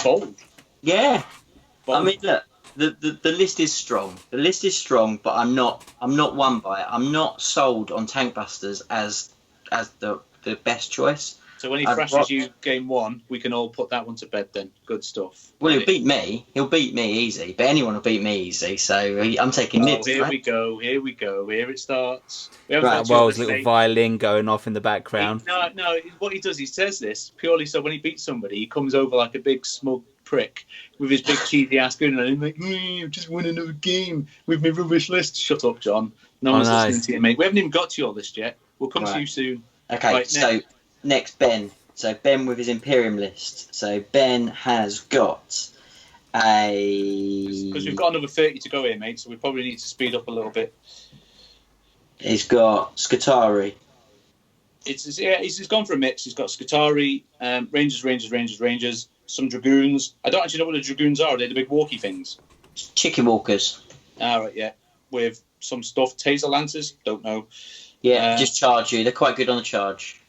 Bold. Yeah. Bold. I mean, look, the list is strong. The list is strong, but I'm not won by it. I'm not sold on Tank Busters as the best choice. So when he thrashes you game 1, we can all put that one to bed then. Good stuff. Well, he'll beat me. He'll beat me easy. But anyone will beat me easy. So I'm taking Nibs. Here we go. Here it starts. Wells' little violin going off in the background. No. What he does, he says this purely so when he beats somebody, he comes over like a big smug prick with his big cheesy ass going on. Like, I've just won another game with my rubbish list. Shut up, John. No one's listening to you, mate. We haven't even got to your list yet. We'll come to you soon. Okay, right, so next, Ben. So Ben with his Imperium list. So Ben has got because we've got another 30 to go here, mate. So we probably need to speed up a little bit. He's got Skitarii. He's gone for a mix. He's got Skitarii, Rangers, some Dragoons. I don't actually know what the Dragoons are. They're the big walkie things. Chicken walkers. All right, yeah. With some stuff. Taser Lancers, don't know. Yeah, just charge you. They're quite good on the charge.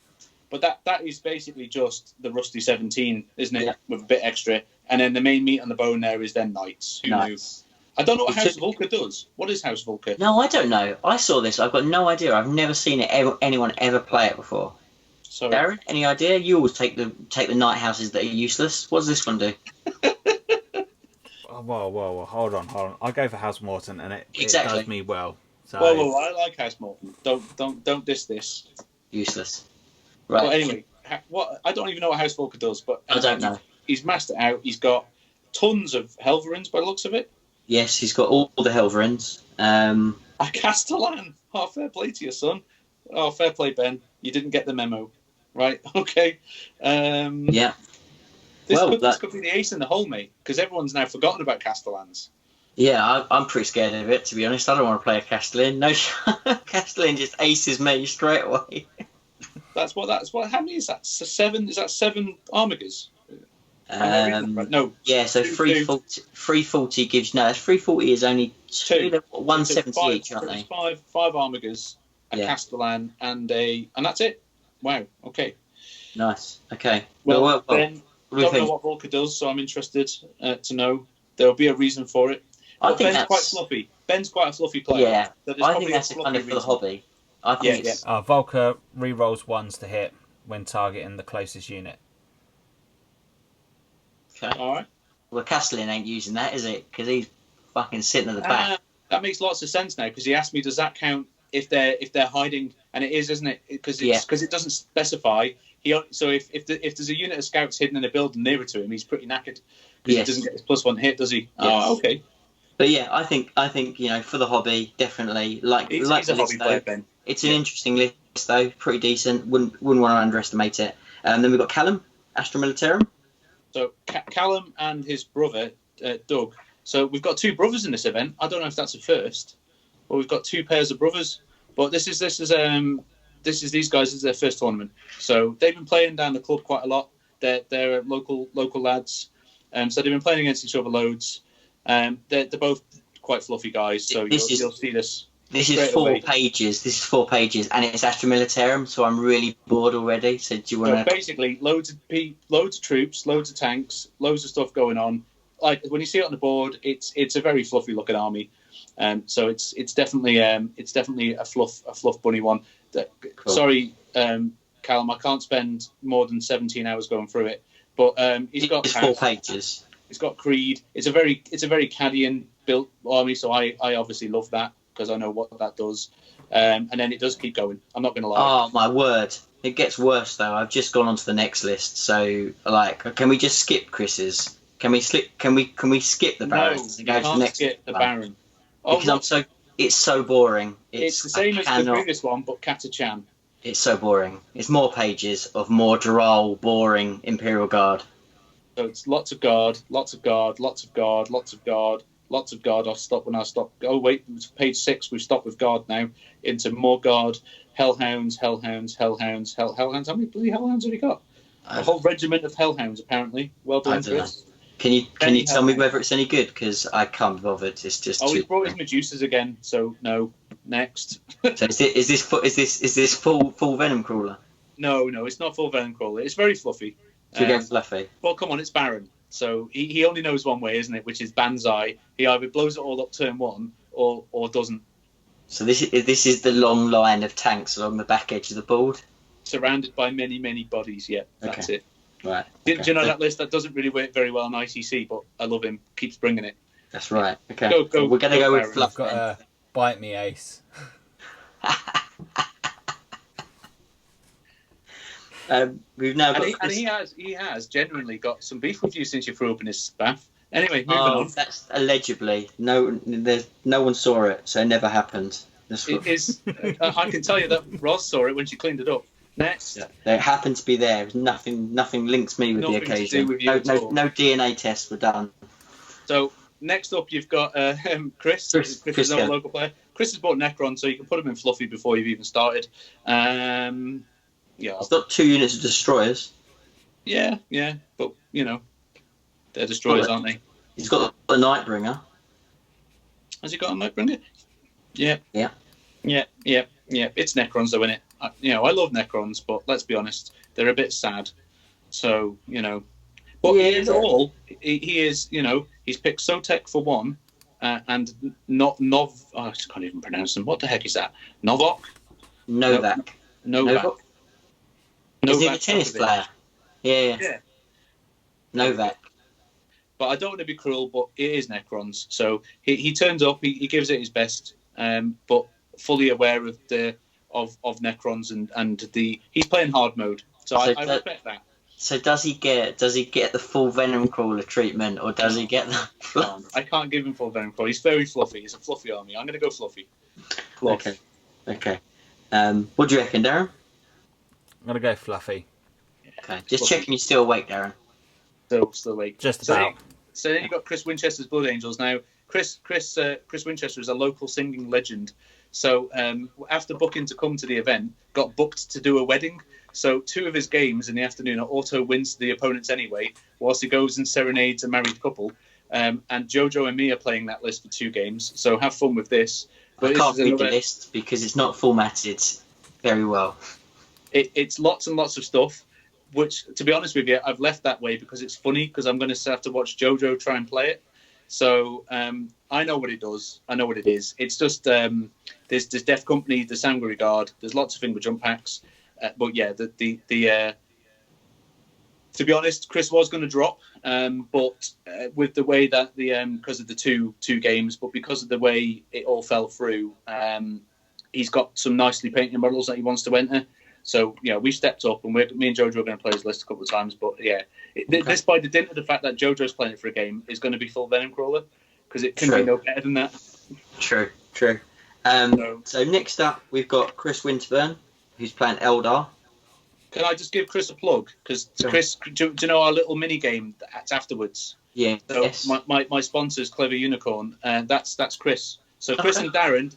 But that is basically just the Rusty 17, isn't it? Yeah. With a bit extra. And then the main meat on the bone there is then Knights. Who knew? Nice. I don't know what It's House Volker does. What is House Volker? No, I don't know. I saw this. I've got no idea. I've never seen anyone ever play it before. So Darren, any idea? You always take the night houses that are useless. What does this one do? Oh, whoa, hold on. I'll go for House Morton, and it Exactly. does me well. So, Whoa, I like House Morton. Don't diss this. Useless. Right. But anyway, what I don't even know what House Volker does, but I don't know. He's massed it out. He's got tons of Helverins by the looks of it. Yes, he's got all the Helverins. A Castellan. Oh, fair play to your son. Oh, fair play, Ben. You didn't get the memo. Right, okay. Yeah. This could be the ace in the hole, mate, because everyone's now forgotten about Castellans. Yeah, I'm pretty scared of it, to be honest. I don't want to play a Castellan. No, Castellan just aces me straight away. That's what. How many is that? Seven? Is that 7 Armigers? No. Yeah, so 340 gives that's 340 is only 170 each, aren't they? Five Armigers, a Yeah. Castellan, and that's it. Wow. Okay. Nice. Okay. Well, what Ben, do we don't know think? what Volker does, so I'm interested to know. There'll be a reason for it. I But think Ben's that's quite fluffy. Ben's quite a fluffy player. Yeah, So there's I probably think that's a a kind of for the reason. hobby. I think it's Volker re-rolls 1s to hit when targeting the closest unit. okay. All right. Well, Castellan ain't using that, is it? Because he's fucking sitting at the back. That makes lots of sense now because he asked me, does that count if they're hiding? And it is, isn't it? Because it doesn't specify. So if there's a unit of scouts hidden in a building nearer to him, he's pretty knackered because he doesn't get his +1 hit, does he? Yes. Oh, okay. But yeah, I think for the hobby, definitely He's like a the hobby list, player, though. Ben. It's an interesting list though, pretty decent. Wouldn't want to underestimate it. Then we've got Callum, Astra Militarum. So Callum and his brother Doug. So we've got 2 brothers in this event. I don't know if that's a first, but we've got 2 pairs of brothers. But this is these guys. This is their first tournament. So they've been playing down the club quite a lot. They're local lads. So they've been playing against each other loads. They're both quite fluffy guys. So you'll see this. This is 4 pages. This is 4 pages, and it's Astra Militarum. So I'm really bored already. So do you want to? So basically, loads of troops, loads of tanks, loads of stuff going on. Like when you see it on the board, it's a very fluffy looking army. So it's definitely a fluff bunny one. Cool. Sorry, Callum, I can't spend more than 17 hours going through it. But he's got It's 4 pages. He's got Creed. It's a very Cadian built army, so I obviously love that because I know what that does. And then it does keep going. I'm not going to lie. Oh my word! It gets worse though. I've just gone on to the next list. So can we just skip Chris's? Can we skip the Barons and go to the next skip the one? Baron. Because it's so boring. It's the same as the previous one, but Kata-chan. It's so boring. It's more pages of more droll, boring Imperial Guard. So it's lots of guard, lots of guard, lots of guard, lots of guard, lots of guard. I'll stop when I stop. Oh wait, it's page 6. We've stopped with guard now. Into more guard, hellhounds. How many bloody hellhounds have we got? A whole regiment of hellhounds, apparently. Well done, Chris. Can you tell me whether it's any good? Because I can't be bothered. It's just. Oh, he's brought his Medusas again. So no. Next. So is this full Venom Crawler? No, it's not full Venom Crawler. It's very fluffy. Should we go fluffy? Well, come on, it's Baron. So he only knows one way, isn't it? Which is Banzai. He either blows it all up turn 1 or doesn't. So this is the long line of tanks along the back edge of the board. Surrounded by many bodies. Yeah, that's it. Right. Do you know that list? That doesn't really work very well on ICC, but I love him. Keeps bringing it. That's right. Okay. Go, we're gonna go with Baron. fluff. I've got a bite me ace. We've now got. And he has genuinely got some beef with you since you threw up in his staff. Anyway, moving on. That's allegedly. No one saw it, so it never happened. It is. I can tell you that Roz saw it when she cleaned it up. Next. It happened to be there. Nothing links me with Nothing the to occasion. do with you at all. No DNA tests were done. So next up, you've got Chris. Chris is our local player. Chris has bought Necron, so you can put him in fluffy before you've even started. Yeah. He's got 2 units of destroyers. Yeah, but they're destroyers, aren't they? He's got the Nightbringer. Has he got a Nightbringer? Yeah. Yeah, it's Necrons though, isn't it? I love Necrons, but let's be honest, they're a bit sad. So, but Yeah, he is he is, he's picked Sotek for one, and not I can't even pronounce them. What the heck is that? Novak? Novak. Novak. Is he the tennis player? Yeah. Yeah. Novak. But I don't want to be cruel, but it is Necrons. So he turns up, he gives it his best, but fully aware of Necrons and he's playing hard mode. So I respect that. So does he get the full Venom Crawler treatment, or does he get the? I can't give him full Venom Crawler. He's very fluffy. He's a fluffy army. I'm going to go fluffy. Fluff. Okay. What do you reckon, Darren? I'm gonna go fluffy. Okay. Just checking you're still awake, Darren. Still awake. Just about. So then you've got Chris Winchester's Blood Angels. Now, Chris Winchester is a local singing legend. So after booking to come to the event, got booked to do a wedding. So 2 of his games in the afternoon are auto wins to the opponents anyway, whilst he goes and serenades a married couple. And Jojo and me are playing that list for 2 games. So have fun with this. But I can't read the list because it's not formatted very well. It's lots and lots of stuff, which, to be honest with you, I've left that way because it's funny, because I'm going to have to watch Jojo try and play it. So I know what it does. I know what it is. It's just there's Def Company, the Sangre Guard. There's lots of finger jump packs. But yeah, to be honest, Chris was going to drop, but with the way that because of the two games, but because of the way it all fell through, he's got some nicely painted models that he wants to enter. So we stepped up, and me and Jojo are going to play his list a couple of times. But yeah, this, by the dint of the fact that Jojo's playing it for a game, is going to be full Venom Crawler, because it can be no better than that. True. So next up, we've got Chris Winterburn, who's playing Eldar. Can I just give Chris a plug? Because Chris, do you know our little mini game that's afterwards? Yeah. So yes. my sponsors, Clever Unicorn, and that's Chris. So Chris and Darren,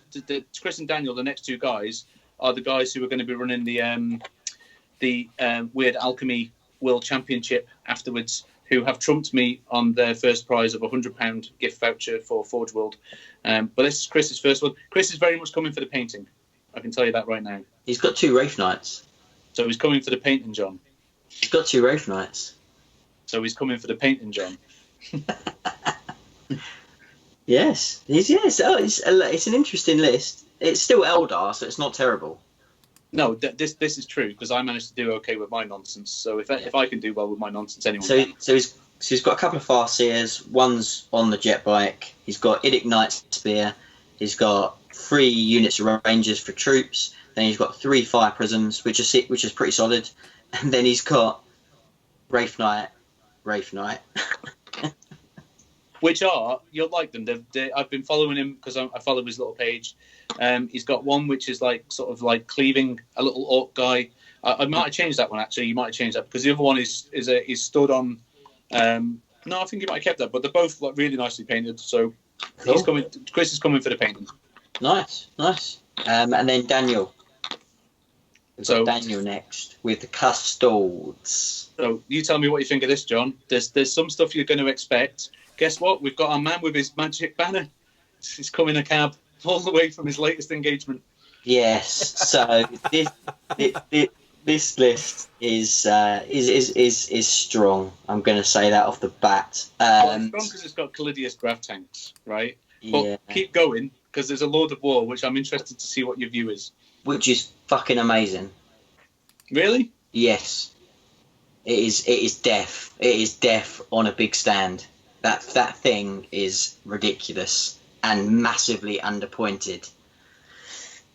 Chris and Daniel, the next 2 guys, are the guys who are going to be running the Weird Alchemy World Championship afterwards, who have trumped me on their first prize of £100 gift voucher for Forge World. But this is Chris's first one. Chris is very much coming for the painting. I can tell you that right now. He's got 2 Wraith Knights. So he's coming for the painting, John. He's got 2 Wraith Knights. So he's coming for the painting, John. Yes. Oh, it's an interesting list. It's still Eldar, so it's not terrible. No, this is true, because I managed to do okay with my nonsense. So if I can do well with my nonsense, anyone can. So he's got a couple of Farseers. One's on the jet bike. He's got Idic Spear. He's got 3 units of Rangers for troops. Then he's got 3 Fire Prisms, which is pretty solid. And then he's got Wraith Knight. Which you'll like them. I've been following him because I follow his little page. He's got one which is sort of like cleaving a little orc guy. I might have changed that one, actually. You might have changed that, because the other one is stood on. No, I think you might have kept that, but they're both really nicely painted. So cool. He's coming. Chris is coming for the painting. Nice. And then Daniel. Daniel next with the Custolds. So you tell me what you think of this, John. There's some stuff you're going to expect. Guess what? We've got our man with his magic banner. He's come in a cab all the way from his latest engagement. Yes. So this list is strong. I'm going to say that off the bat. It's strong because it's got Callidius grav tanks, right? But keep going, because there's a Lord of War, which I'm interested to see what your view is. Which is fucking amazing. Really? Yes. It is death. It is death on a big stand. That thing is ridiculous and massively underpointed.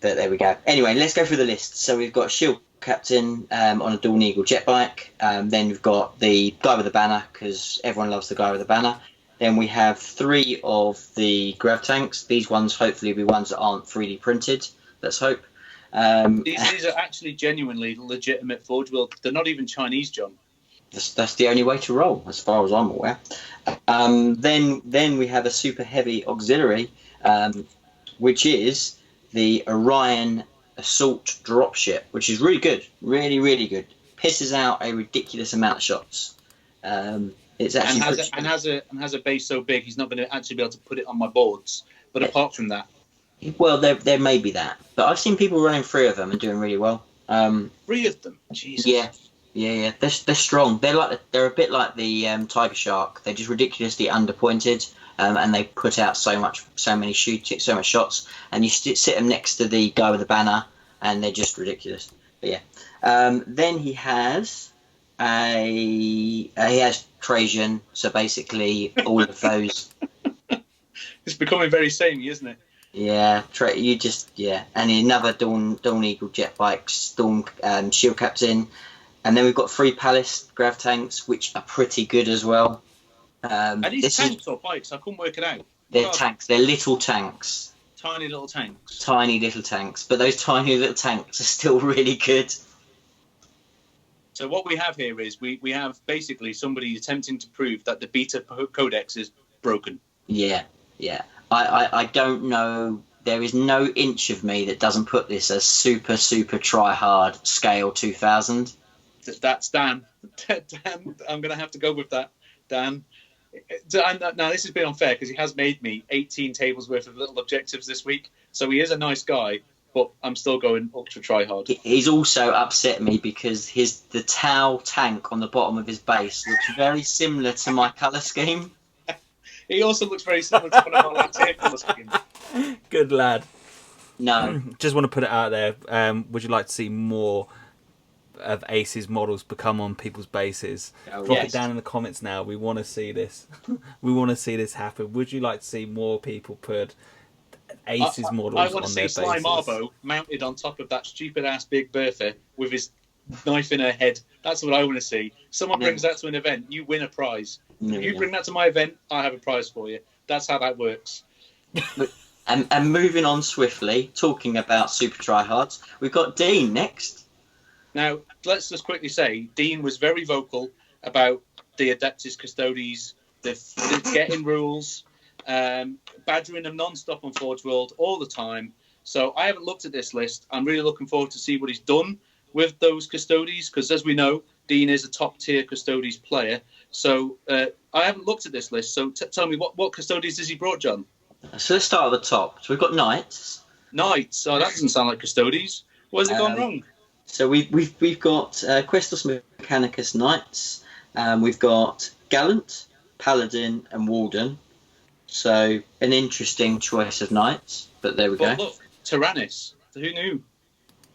But there we go. Anyway, let's go through the list. So we've got Shield Captain on a Dawn Eagle jet bike. Then we've got the guy with the banner, because everyone loves the guy with the banner. Then we have 3 of the grav tanks. These ones hopefully will be ones that aren't 3D printed. Let's hope. These are actually genuinely legitimate Forge World. They're not even Chinese, John. That's the only way to roll, as far as I'm aware. Then we have a super heavy auxiliary, which is the Orion Assault Dropship, which is really good, really, really good. Pisses out a ridiculous amount of shots. It's actually and has a base so big he's not going to actually be able to put it on my boards. But apart from that, Well, there may be that, but I've seen people running 3 of them and doing really well. 3 of them, Jesus. Yeah. They're strong. They're a bit like the Tiger Shark. They're just ridiculously underpointed, and they put out so much shots. And you sit them next to the guy with the banner, and they're just ridiculous. But yeah. Then he has Trajan. So basically, all of those. It's becoming very samey, isn't it? Yeah, and another Dawn Eagle jet bike, Storm Shield Captain, and then we've got 3 Palace grav tanks, which are pretty good as well. Are these tanks or bikes? I couldn't work it out. They're tanks. They're little tanks. Tiny little tanks. Tiny little tanks, but those tiny little tanks are still really good. So what we have here is we have basically somebody attempting to prove that the beta codex is broken. Yeah. I don't know. There is no inch of me that doesn't put this as super try hard scale 2000. That's Dan. Dan, I'm going to have to go with that, Dan. Now this has been unfair because he has made me 18 tables worth of little objectives this week. So he is a nice guy, but I'm still going ultra try hard. He's also upset me because the Tau tank on the bottom of his base looks very similar to my colour scheme. He also looks very similar to one of our Lancia colour schemes. Good lad. No. Just want to put it out there. Would you like to see more of Ace's models become on people's bases? Drop it down in the comments now. We want to see this. We want to see this happen. Would you like to see more people put Ace's models on their bases? I want to see Sly Marbo mounted on top of that stupid ass Big Bertha with his knife in her head. That's what I want to see. Someone brings that to an event, you win a prize. You bring that to my event, I have a prize for you. That's how that works. And moving on swiftly, talking about super tryhards, we've got Dean next. Now, let's just quickly say, Dean was very vocal about the Adeptus Custodes, the getting rules, badgering them non-stop on Forge World all the time. So I haven't looked at this list. I'm really looking forward to see what he's done with those Custodes, because as we know, Dean is a top-tier Custodes player. So I haven't looked at this list. So tell me, what Custodes has he brought, John? So let's start at the top. So we've got Knights. Knights? Oh, that doesn't sound like Custodes. Where's it gone wrong? So we've got Questos Mechanicus Knights. We've got Gallant, Paladin, and Warden. So an interesting choice of Knights. But there we go. Look, Tyrannus. Who knew?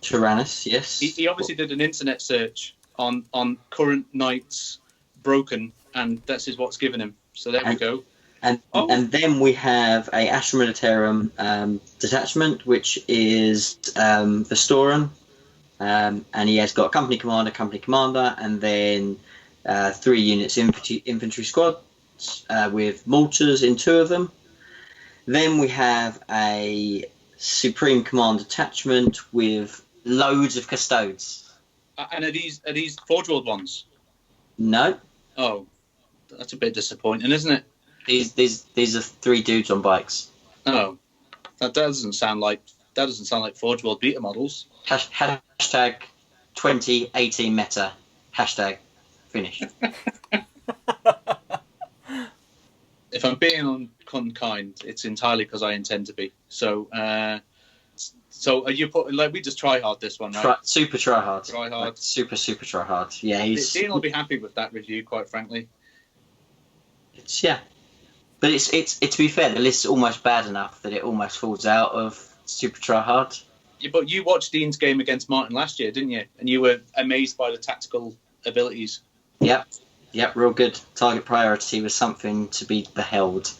Tyrannus, yes. He obviously did an internet search on current Knights broken, and this is what's given him. So there we go. And then we have a Astra Militarum detachment, which is Vestoran. And he has got company commander, and then 3 units infantry squad with mortars in 2 of them. Then we have a Supreme Command detachment with loads of custodes. And are these Forge World ones? No. Oh, that's a bit disappointing, isn't it? These are 3 dudes on bikes. Oh, that doesn't sound like Forge World beta models. Hashtag 2018 meta. Hashtag finish. If I'm being unkind, it's entirely because I intend to be. So, are you we just try hard this one, right? Super try hard. Try hard. Like, super try hard. Yeah, Dean will be happy with that review, quite frankly. But it's to be fair, the list's almost bad enough that it almost falls out of super try hard. Yeah, but you watched Dean's game against Martin last year, didn't you? And you were amazed by the tactical abilities. Yep, real good. Target priority was something to be beheld.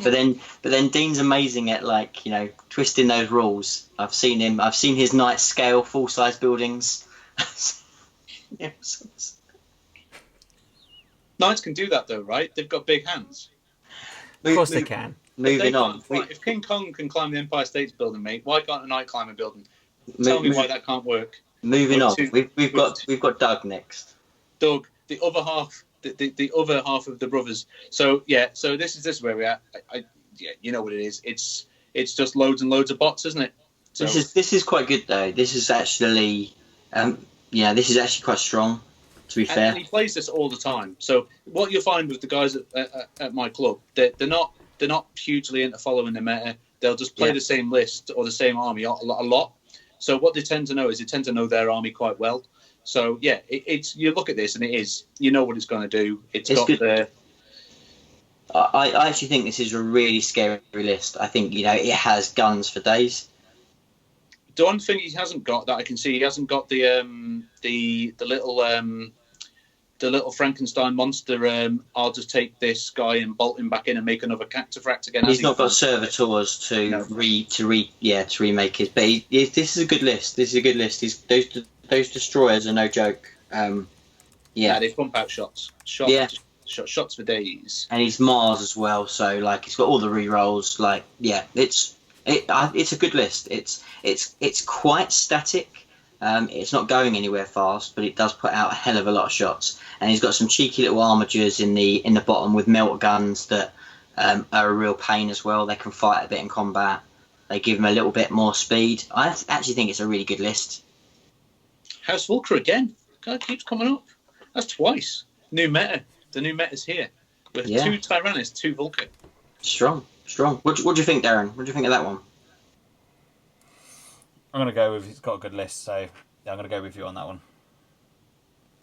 But then Dean's amazing at twisting those rules. I've seen his Knight scale full size buildings. Knights can do that though, right? They've got big hands. Of course they can. Moving on. If King Kong can climb the Empire State's building, mate, why can't a Knight climb a building? Tell me why that can't work. Moving on. We've got Doug next. Doug, the other half, the other half of the brothers. So this is where we're at. You know what it is. It's just loads and loads of bots, isn't it? So, this is quite good though. This is actually quite strong. To be fair, and he plays this all the time. So what you'll find with the guys at my club, they're not hugely into following the meta. They'll just play the same list or the same army a lot. So what they tend to know is they tend to know their army quite well. So yeah, it's you look at this and you know what it's going to do. It's got good. the. I actually think this is a really scary list. I think it has guns for days. The one thing he hasn't got that I can see, he hasn't got the little Frankenstein monster. I'll just take this guy and bolt him back in and make another Cactifract again. He's not got servitors to remake it. But this is a good list. This is a good list. Those destroyers are no joke. Yeah, they pump out shots. Shots for days. And he's Mars as well, so he's got all the rerolls. It's a good list. It's quite static. It's not going anywhere fast, but it does put out a hell of a lot of shots. And he's got some cheeky little armatures in the bottom with melt guns that are a real pain as well. They can fight a bit in combat. They give him a little bit more speed. I actually think it's a really good list. House Vulca again. God, keeps coming up. That's twice. New meta. The new meta's here. With 2 Tyrannus, 2 Vulca. Strong. What do you think, Darren? What do you think of that one? I'm going to go with, he's got a good list, so yeah, I'm going to go with you on that one.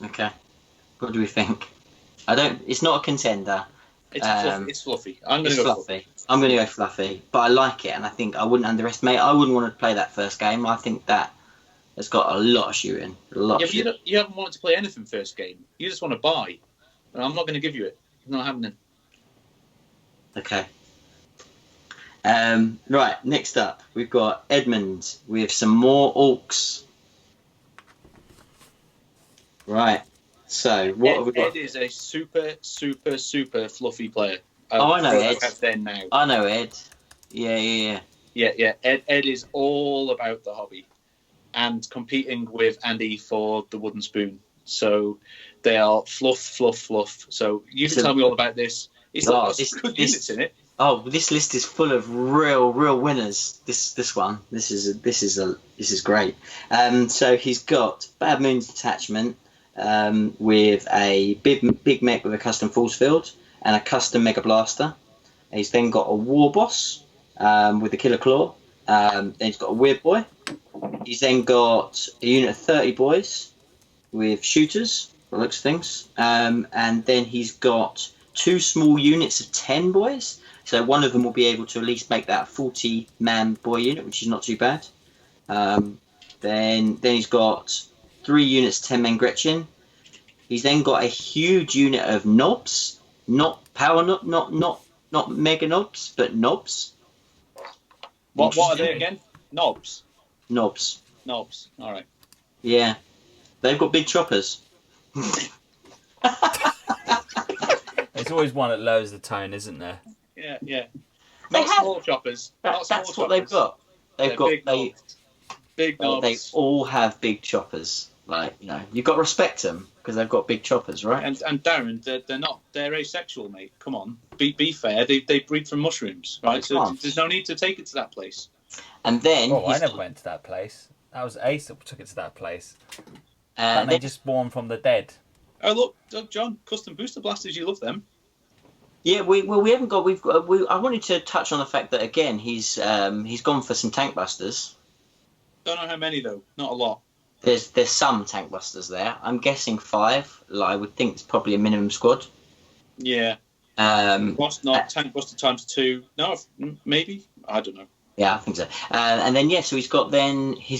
Okay. What do we think? It's not a contender. It's fluffy. I'm going to go fluffy. I'm going to go fluffy, but I like it, and I think I wouldn't underestimate it. I wouldn't want to play that first game. I think that has got a lot of shooting. You haven't wanted to play anything first game. You just want to buy. And I'm not going to give you it. It's not happening. Okay. Right, next up, we've got Edmund with some more orcs. Right, so what have we got? Ed is a super fluffy player. I know Ed. Then now. I know Ed. Yeah. Ed is all about the hobby and competing with Andy for the wooden spoon. So they are fluff. So you can tell me all about this. It's got some good units in it. Oh, this list is full of real winners. This one. This is great. So he's got Bad Moon's Detachment with a big mech with a custom force field and a custom Mega Blaster. He's then got a War Boss with the Killer Claw. Then he's got a Weird Boy. He's then got a unit of 30 boys with shooters, by the looks of things. And then he's got 2 small units of 10 boys. So one of them will be able to at least make that a 40-man boy unit, which is not too bad. Then he's got 3 units, 10-man Gretchen. He's then got a huge unit of knobs, not mega knobs, but knobs. What are they again? Knobs. Knobs. All right. Yeah, they've got big choppers. There's always one that lowers the tone, isn't there? Yeah. Not small choppers. That's what they've got. They've got big knobs. They all have big choppers. You've got to respect them because they've got big choppers, right? And Darren, they're asexual, mate. Come on, be fair. They breed from mushrooms, right? So there's no need to take it to that place. And then I never went to that place. That was Ace that took it to that place. And they just spawn from the dead. Oh look, John, custom booster blasters. You love them. Yeah, we haven't got. I wanted to touch on the fact that again he's gone for some tank busters. Don't know how many though. Not a lot. There's some tank busters there. I'm guessing 5. I would think it's probably a minimum squad. Yeah. Tank buster times 2. No, maybe. I don't know. Yeah, I think so. And then so he's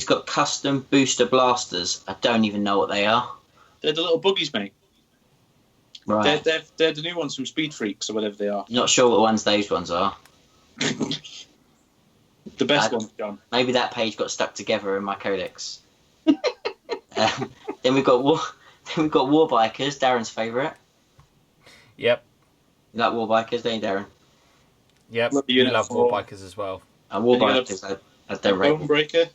got custom booster blasters. I don't even know what they are. They're the little buggies, mate. Right. They're the new ones from Speed Freaks or whatever they are. Not sure what ones those ones are. The best ones, John. Maybe that page got stuck together in my codex. Then we've got War Bikers, Darren's favourite. Yep. You like War Bikers, don't you, Darren? Yep. You love War Bikers as well. War Bikers, I don't rate. Bonebreaker.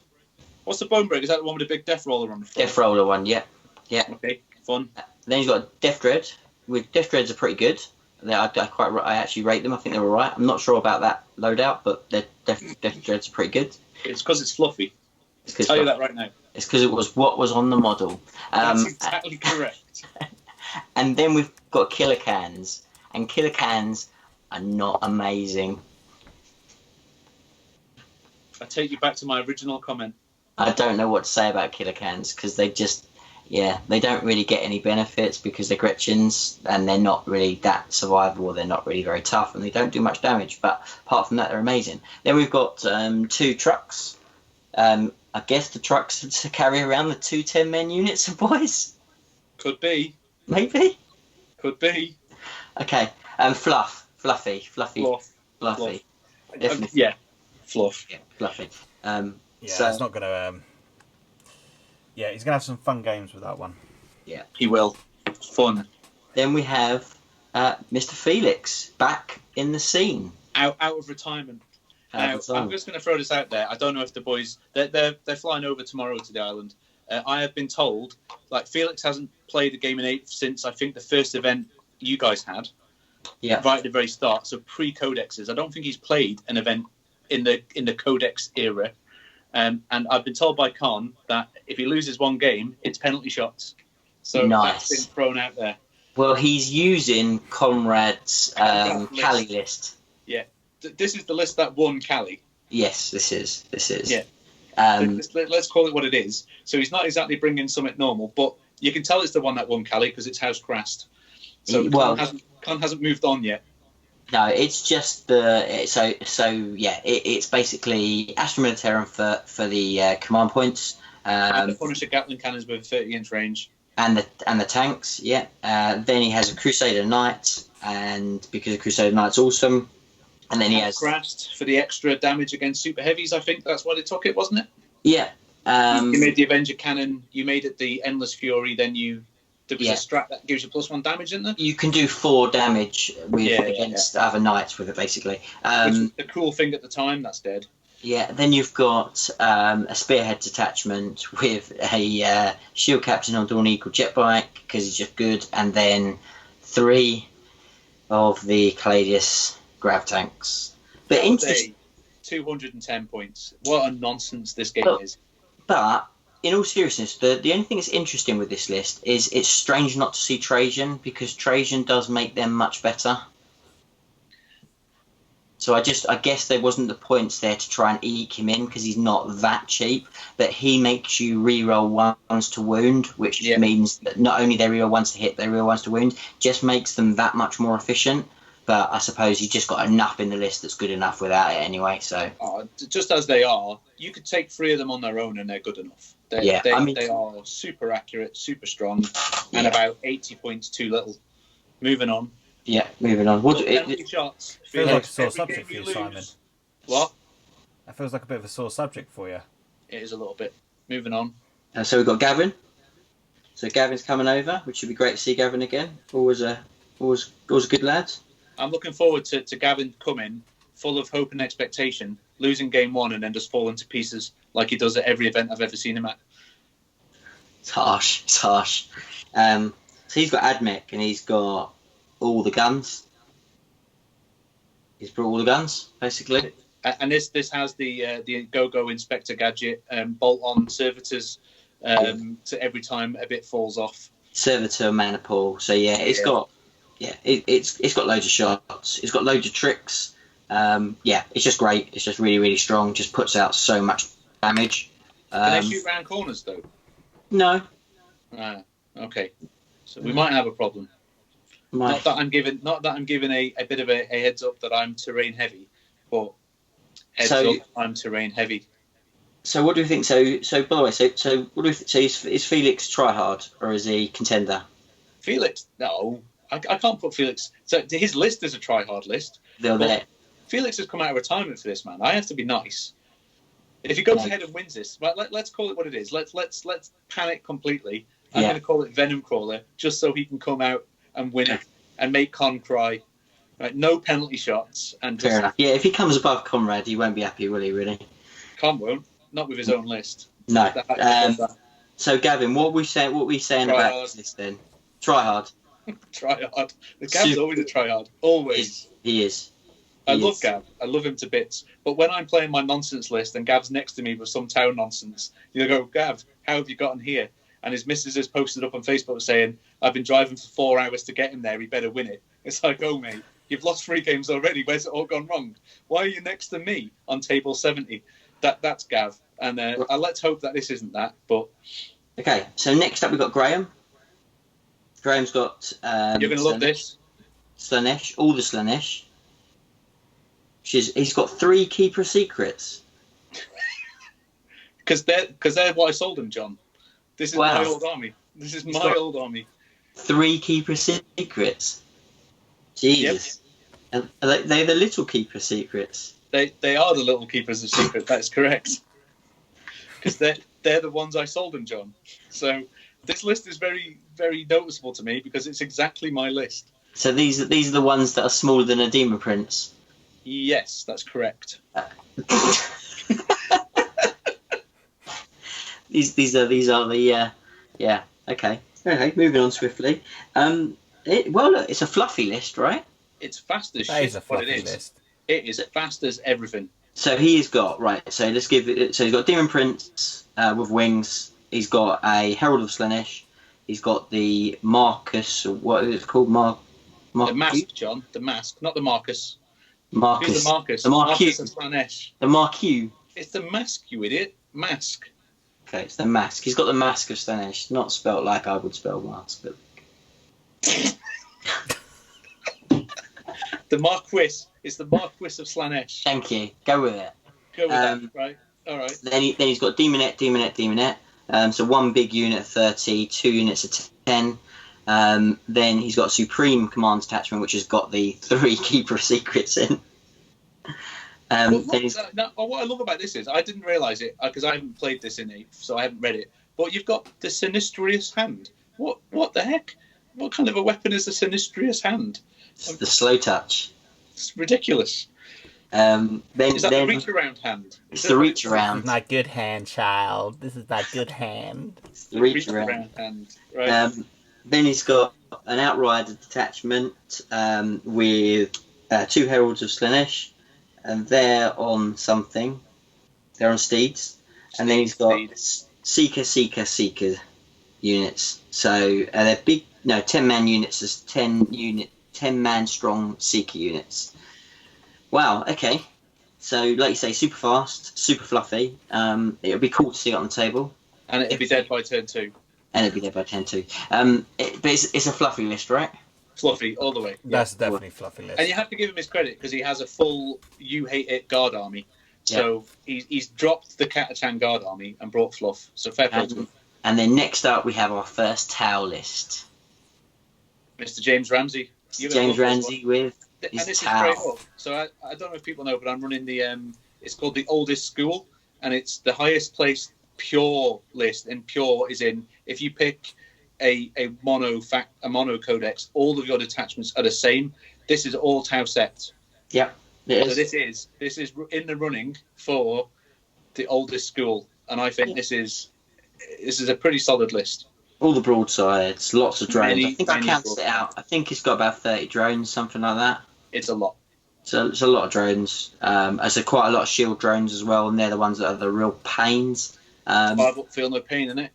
What's the Bonebreaker? Is that the one with the big Death Roller on the front? Death Roller one, yeah. Okay, fun. Then he's got Death Dread. Death Dreads are pretty good. I actually rate them. I think they're all right. I'm not sure about that loadout, but Death Dreads are pretty good. It's because it's fluffy. I'll tell you that right now. It's because it was what was on the model. That's exactly correct. And then we've got Killer Cans, and Killer Cans are not amazing. I take you back to my original comment. I don't know what to say about killer cans because they just, they don't really get any benefits because they're Gretchens and they're not really that survivable. They're not really very tough and they don't do much damage. But apart from that, they're amazing. Then we've got 2 trucks. I guess the trucks to carry around the 2 10-man units of boys. Could be. Maybe. Could be. Okay. Fluffy. Fluff. Definitely. Yeah. Fluff. Yeah, Fluffy. Yeah, so it's not going to. Yeah, he's going to have some fun games with that one. yeah. He will. Fun. Then we have Mr. Felix back in the scene. Out of retirement. Now, Out of I'm just going to throw this out there. I don't know if the boys they're flying over tomorrow to the island. I have been told like Felix hasn't played a game in 8 since I think the first event you guys had. Yeah. Right at the very start. So pre-codexes. I don't think he's played an event in the codex era. And I've been told by Con that if he loses one game, it's penalty shots. So Nice. That's been thrown out there. Well, he's using Conrad's Cali list. Yeah. This is the list that won Cali. Yes, this is. Yeah. Let's call it what it is. So he's not exactly bringing something normal, but you can tell it's the one that won Cali because it's House Crast. So Con hasn't moved on yet. No, it's just it's basically Astra Militarum for the command points. And the Punisher Gatling cannons with 30-inch range. And the tanks, yeah. Then he has a Crusader Knight, and because Crusader Knight's awesome. And then he has Crast for the extra damage against super heavies. I think that's why they took it, wasn't it? Yeah. You made the Avenger Cannon. You made it the Endless Fury. Then there was a strat that gives you +1 damage in there. You can do 4 damage against other knights with it, basically. Which was the cool thing at the time. That's dead. Yeah. Then you've got a Spearhead detachment with a Shield Captain on Dawn Eagle jet bike because he's just good, and then 3 of the Caladius grav tanks. But interesting. 210 points. What a nonsense this game is. But in all seriousness, the only thing that's interesting with this list is it's strange not to see Trajan because Trajan does make them much better. So I guess there wasn't the points there to try and eke him in because he's not that cheap. But he makes you reroll 1s to wound, which means that not only they reroll 1s to hit, they reroll 1s to wound. Just makes them that much more efficient. But I suppose you just got enough in the list that's good enough without it anyway. So just as they are, you could take 3 of them on their own and they're good enough. They are super accurate, super strong, and about 80 points too little. Moving on. Yeah, moving on. Shots. Feels like a sore subject for you, Simon. What? That feels like a bit of a sore subject for you. It is a little bit. Moving on. So we've got Gavin. So Gavin's coming over, which would be great to see Gavin again. Always a good lad. I'm looking forward to Gavin coming full of hope and expectation, losing game 1 and then just falling to pieces like he does at every event I've ever seen him at. It's harsh. So he's got Admech and he's got all the guns. He's brought all the guns, basically. And this has the Go-Go Inspector Gadget, bolt-on servitors, so every time a bit falls off. Servitor, Mana Pool. So it's got loads of shots. It's got loads of tricks. It's just great. It's just really, really strong. Just puts out so much damage. Can they shoot round corners though? No. Okay. So we might have a problem. Not that I'm giving a bit of a heads up that I'm terrain heavy, but I'm terrain heavy. So what do you think? So by the way, so what do you think? So is Felix tryhard or is he contender? Felix, no. I can't put Felix. So his list is a try-hard list. Felix has come out of retirement for this, man. I have to be nice. If he goes ahead and wins this, right, let's call it what it is. Let's panic completely. I'm going to call it Venom Crawler, just so he can come out and win it and make Con cry. Right, no penalty shots. And fair enough. Yeah, if he comes above Conrad, he won't be happy, will he? Really? Con won't. Not with his own list. No. So Gavin, what are we saying about this list then? Tryhard. Tryhard. The Gav's always a tryhard. Always. He is. I love Gav. I love him to bits. But when I'm playing my nonsense list and Gav's next to me with some town nonsense, you go, Gav, how have you gotten here? And his missus has posted up on Facebook saying, I've been driving for 4 hours to get him there. He better win it. It's like, oh, mate, you've lost 3 games already. Where's it all gone wrong? Why are you next to me on table 70? that's Gav, and let's hope that this isn't that. But Okay, so next up we've got Graham. Graham's got you're going to love this. Slaanesh, all the Slaanesh. He's got 3 Keeper Secrets. Because they're what I sold him, John. This is my old army. This is my old army. 3 Keeper Secrets. Jesus. Yep. And they're the little Keeper Secrets. They are the little Keepers of Secret. That's correct. Because they're the ones I sold him, John. So this list is very, very noticeable to me because it's exactly my list. So these are the ones that are smaller than a Demon Prince. Yes, that's correct. These are the okay. Moving on swiftly. Look, it's a fluffy list, right? It's fast as That shit. is a fluffy list. It is fast as everything. So he's got So let's give it. So he's got Demon Prince with wings. He's got a Herald of Slaanesh. He's got the Marcus. What is it called? The mask, John. The mask, not the Marcus. Marcus. Who's the Marcus? The Marcus of Slaanesh. The Marcus. It's the mask, you idiot. Mask. Okay, it's the mask. He's got the mask of Slaanesh, not spelt like I would spell mask, but the Marquis. It's the Marquis of Slaanesh. Thank you. Go with it. Go with that, right? All right. Then he's got Demonette. So 1 big unit of 30, 2 units of 10. Then he's got Supreme Command Detachment, which has got the 3 Keeper Secrets in. What I love about this is I didn't realise it because I haven't played this in 8th, so I haven't read it. But you've got the Sinistrious Hand. What the heck? What kind of a weapon is the Sinistrious Hand? It's the slow touch. It's ridiculous. Then the reach around hand? It's the reach around. This is my good hand, child. This is my good hand. It's the reach around hand. Right. Then he's got an Outrider detachment with 2 Heralds of Slaanesh, and they're on something. They're on steeds. And then he's got Seeker units. So they're big. No, 10-man units. There's 10-man strong Seeker units. Wow. Okay. So, like you say, super fast, super fluffy. It would be cool to see it on the table. And it'd be dead by turn 2. And it'd be dead by turn 2. But it's a fluffy list, right? Fluffy all the way. That's definitely fluffy list. And you have to give him his credit because he has a full You Hate It guard army. So he's dropped the Catachan guard army and brought fluff. So fair play to him. And then next up we have our first Tau list. Mr. James Ramsey. James Ramsey with his and this Tau. is straight up. So I don't know if people know, but I'm running the it's called the Oldest School, and it's the highest placed pure list. And pure is in if you pick a mono codex, all of your detachments are the same. This is all Tau sets. Yep. So this is in the running for the Oldest School, and I think this is a pretty solid list. All the broadsides, lots of drones. Many, I think I counted it out. I think it's got about 30 drones, something like that. It's a lot. So it's a lot of drones. There's quite a lot of shield drones as well, and they're the ones that are the real pains. I don't feel no pain in it.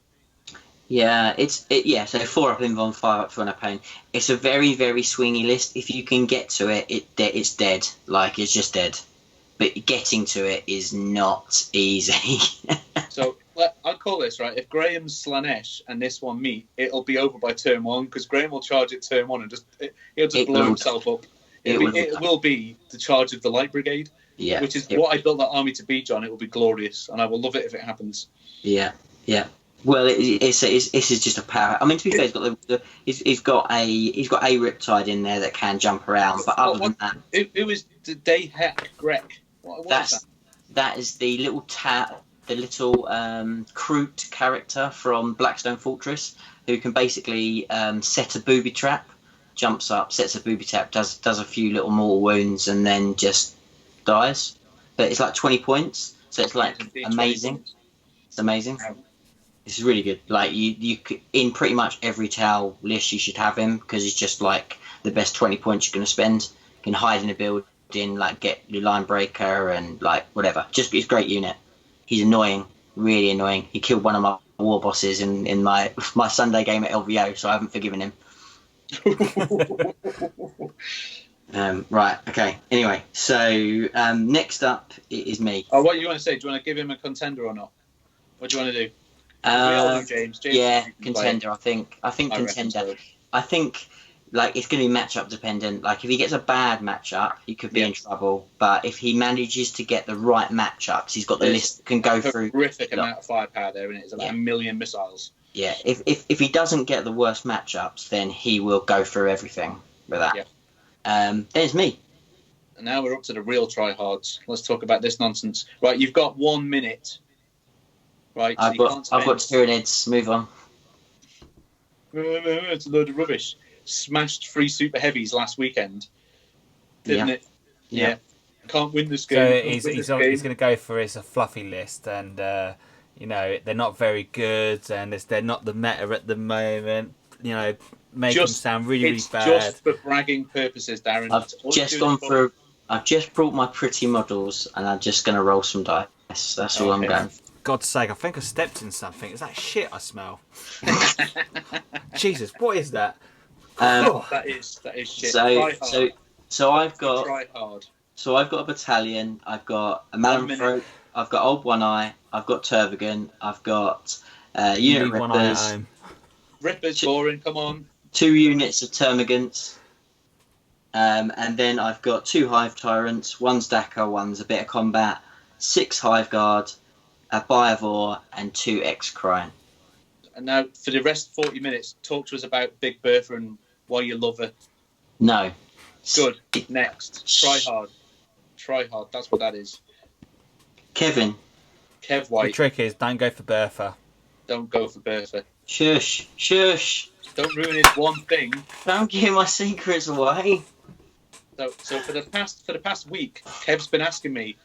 Yeah, so 4 up invuln, 5 up feel no pain. It's a very, very swingy list. If you can get to it, it's dead. Like, it's just dead. But getting to it is not easy. So I'd call this, right, if Graham's Slaanesh and this one meet, it'll be over by turn 1, because Graham will charge it turn 1 and he'll just blow himself up. It will be the charge of the Light Brigade, which is what I built that army to be, John. It will be glorious, and I will love it if it happens. Yeah. Well, this is just a power. I mean, to be fair, he's got a Riptide in there that can jump around, but other than that, it was the Dayhak Grek. What is that? That is the little Kroot character from Blackstone Fortress, who can basically set a booby trap, jumps up, sets a booby trap, does a few little mortal wounds, and then just dies. But it's like 20 points, so it's like amazing. It's amazing. This is really good. Like you in pretty much every Tau list, you should have him because he's just like the best 20 points you're going to spend. You can hide in a building, like get your line breaker and like whatever. Just he's a great unit. He's annoying, really annoying. He killed one of my war bosses in my Sunday game at LVO, so I haven't forgiven him. Right. Okay. Anyway, so next up is me. Oh, what do you want to say? Do you want to give him a contender or not? What do you want to do? We all do, James. Yeah, contender. I think contender. So. I think like it's going to be matchup dependent. Like if he gets a bad matchup, he could be in trouble. But if he manages to get the right matchups, he's got the list that can go through. Horrific amount of firepower there, isn't it? It's about 1 million missiles. Yeah. If he doesn't get the worst matchups, then he will go through everything with that. Yeah. There's me. And now we're up to the real tryhards. Let's talk about this nonsense. Right, you've got 1 minute. Right, I've got Tyranids. Move on. It's a load of rubbish. Smashed 3 super heavies last weekend, didn't it? Yeah. Can't win this game. So he's going to go for his fluffy list, and they're not very good, and they're not the meta at the moment. Make him sound really bad. Just for bragging purposes, Darren. I've just brought my pretty models, and I'm just going to roll some dice. That's all I'm going for. God's sake, I think I stepped in something. Is that shit I smell? Jesus, what is that? That is shit. So I've got try hard. So I've got a battalion. I've got a Malamthrope. I've got Old One Eye. I've got Tervigan. I've got unit Rippers. Rippers boring. Come on. 2 units of Termagants. And then I've got 2 Hive Tyrants. 1's Dakar. 1's a bit of combat. 6 Hive Guard. A Biovore and 2 X-Crine. And now, for the rest of 40 minutes, talk to us about Big Bertha and why you love her. No. Good. Next. Try hard. Try hard. That's what that is. Kevin. Kev White. The trick is, don't go for Bertha. Don't go for Bertha. Shush. Don't ruin his one thing. Don't give my secrets away. So for the past week, Kev's been asking me,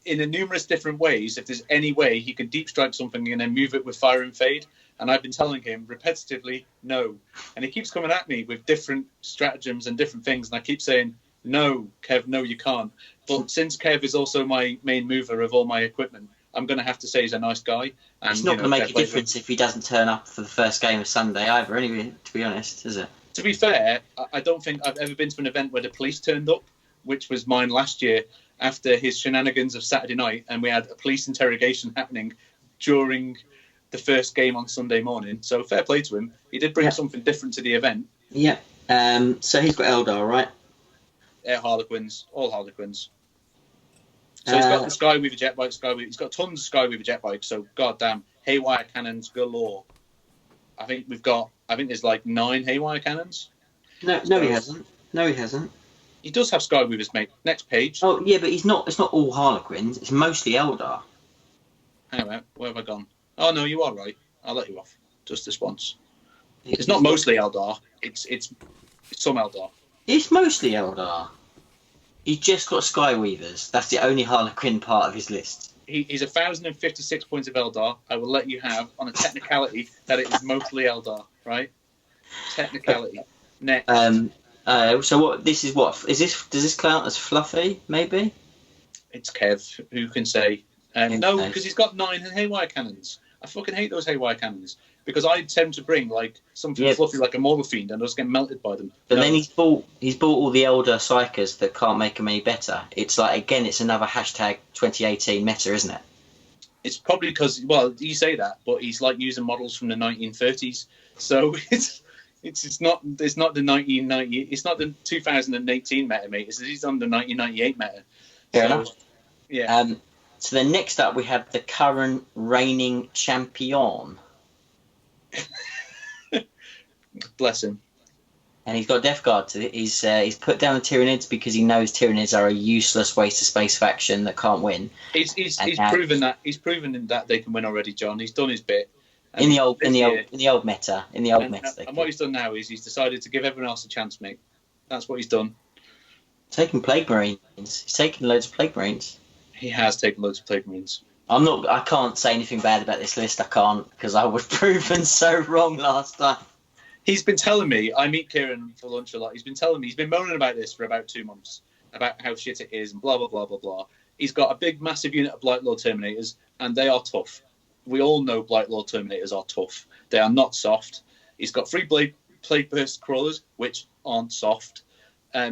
in numerous different ways, if there's any way he can deep strike something and then move it with Fire and Fade, and I've been telling him repetitively no, and he keeps coming at me with different stratagems and different things, and I keep saying no, Kev, no, you can't. But since Kev is also my main mover of all my equipment, I'm going to have to say he's a nice guy. And it's not going to make a difference if he doesn't turn up for the first game of Sunday either, anyway, to be honest, is it? To be fair, I don't think I've ever been to an event where the police turned up, which was mine last year, after his shenanigans of Saturday night, and we had a police interrogation happening during the first game on Sunday morning. So fair play to him. He did bring something different to the event. Yeah. So he's got Eldar, right? Yeah, Harlequins. All Harlequins. So he's got the Skyweaver jet bike, He's got tons of Skyweaver jet bikes, so goddamn, haywire cannons galore. I think there's like 9 haywire cannons. No, he hasn't. He does have Skyweavers, mate. Next page. Oh, yeah, but it's not all Harlequins. It's mostly Eldar. Hang on, where have I gone? Oh, no, you are right. I'll let you off. Just this once. It's not mostly Eldar. It's some Eldar. It's mostly Eldar. He's just got Skyweavers. That's the only Harlequin part of his list. He's 1,056 points of Eldar. I will let you have on a technicality that it is mostly Eldar, right? Technicality. Next. So what? This is what? Is this? Does this count as fluffy? Maybe. It's Kev. Who can say? No, because he's got 9 haywire cannons. I fucking hate those haywire cannons because I tend to bring like something fluffy like a Mortal Fiend and I just get melted by them. But then he's bought all the Elder Psychers that can't make them any better. It's like again, it's another hashtag 2018 meta, isn't it? It's probably because you say that, but he's like using models from the 1930s, so It's not the 1990. It's not the 2018 meta, mate. He's on the 1998 meta. Fair enough. Yeah. So then next up we have the current reigning champion. Bless him. And he's got Death Guard. He's put down the Tyranids because he knows Tyranids are a useless waste of space faction that can't win. He's proven that. He's proven that they can win already, John. He's done his bit. In the old meta. And what he's done now is he's decided to give everyone else a chance, mate. That's what he's done. Taking Plague Marines. He's taken loads of Plague Marines. He has taken loads of Plague Marines. I can't say anything bad about this list. I can't because I was proven so wrong last time. He's been telling me. I meet Kieran for lunch a lot. He's been telling me. He's been moaning about this for about 2 months about how shit it is and blah blah blah blah blah. He's got a big massive unit of Blightlord Terminators and they are tough. We all know Blightlord Terminators are tough. They are not soft. He's got 3 Plague Burst Crawlers, which aren't soft.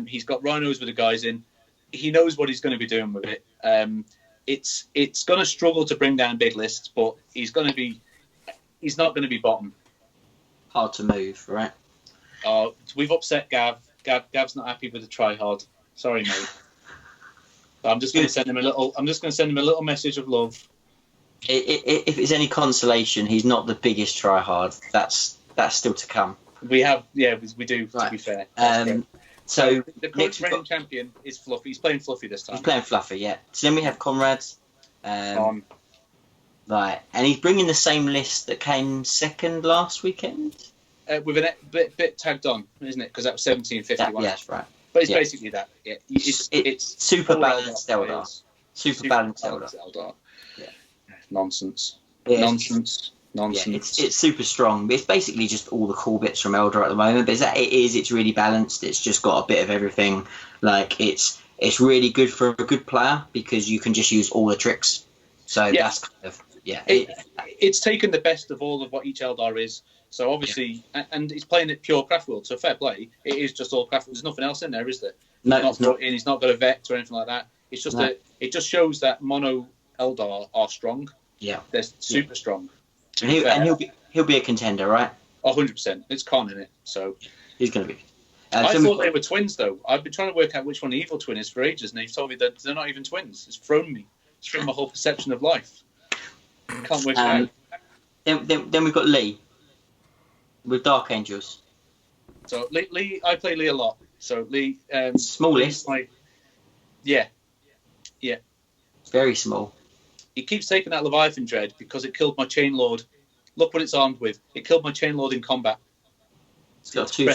He's got rhinos with the guys in. He knows what he's going to be doing with it. It's going to struggle to bring down big lists, but he's not going to be bottom. Hard to move, right? We've upset Gav. Gav's not happy with the try hard. Sorry, mate. I'm just going to send him a little message of love. If it's any consolation, he's not the biggest try hard. That's still to come. We do. Right. To be fair. So the current reigning champion is Fluffy. He's playing Fluffy this time. He's playing Fluffy, yeah. So then we have Conrad. Right, and he's bringing the same list that came second last weekend. With a bit tagged on, isn't it? Because that was 1751. Yeah, that's right. But it's basically that. Yeah, it's super balanced Eldar. Super balanced Eldar. Yeah. Nonsense. Yeah, Nonsense. Yeah, it's super strong. It's basically just all the cool bits from Eldar at the moment. But it's really balanced. It's just got a bit of everything. Like it's really good for a good player because you can just use all the tricks. So that's kind of it's taken the best of all of what each Eldar is. So obviously, and he's playing it pure craft world. So fair play. It is just all craft. There's nothing else in there, is there? No, he's not got a Vect or anything like that. It's just it just shows that mono Eldar are strong. Yeah, they're super strong. And he'll be a contender, right? 100%. It's Khan in it, so he's going to be. I thought they were twins, though. I've been trying to work out which one the evil twin is for ages, and they've told me that they're not even twins. It's thrown my whole perception of life. Can't work it out. Then we've got Lee with Dark Angels. So Lee, I play Lee a lot. So Lee, small list. Yeah. Very small. He keeps taking that Leviathan Dread because it killed my Chain Lord. Look what it's armed with. It killed my Chain Lord in combat. It's got two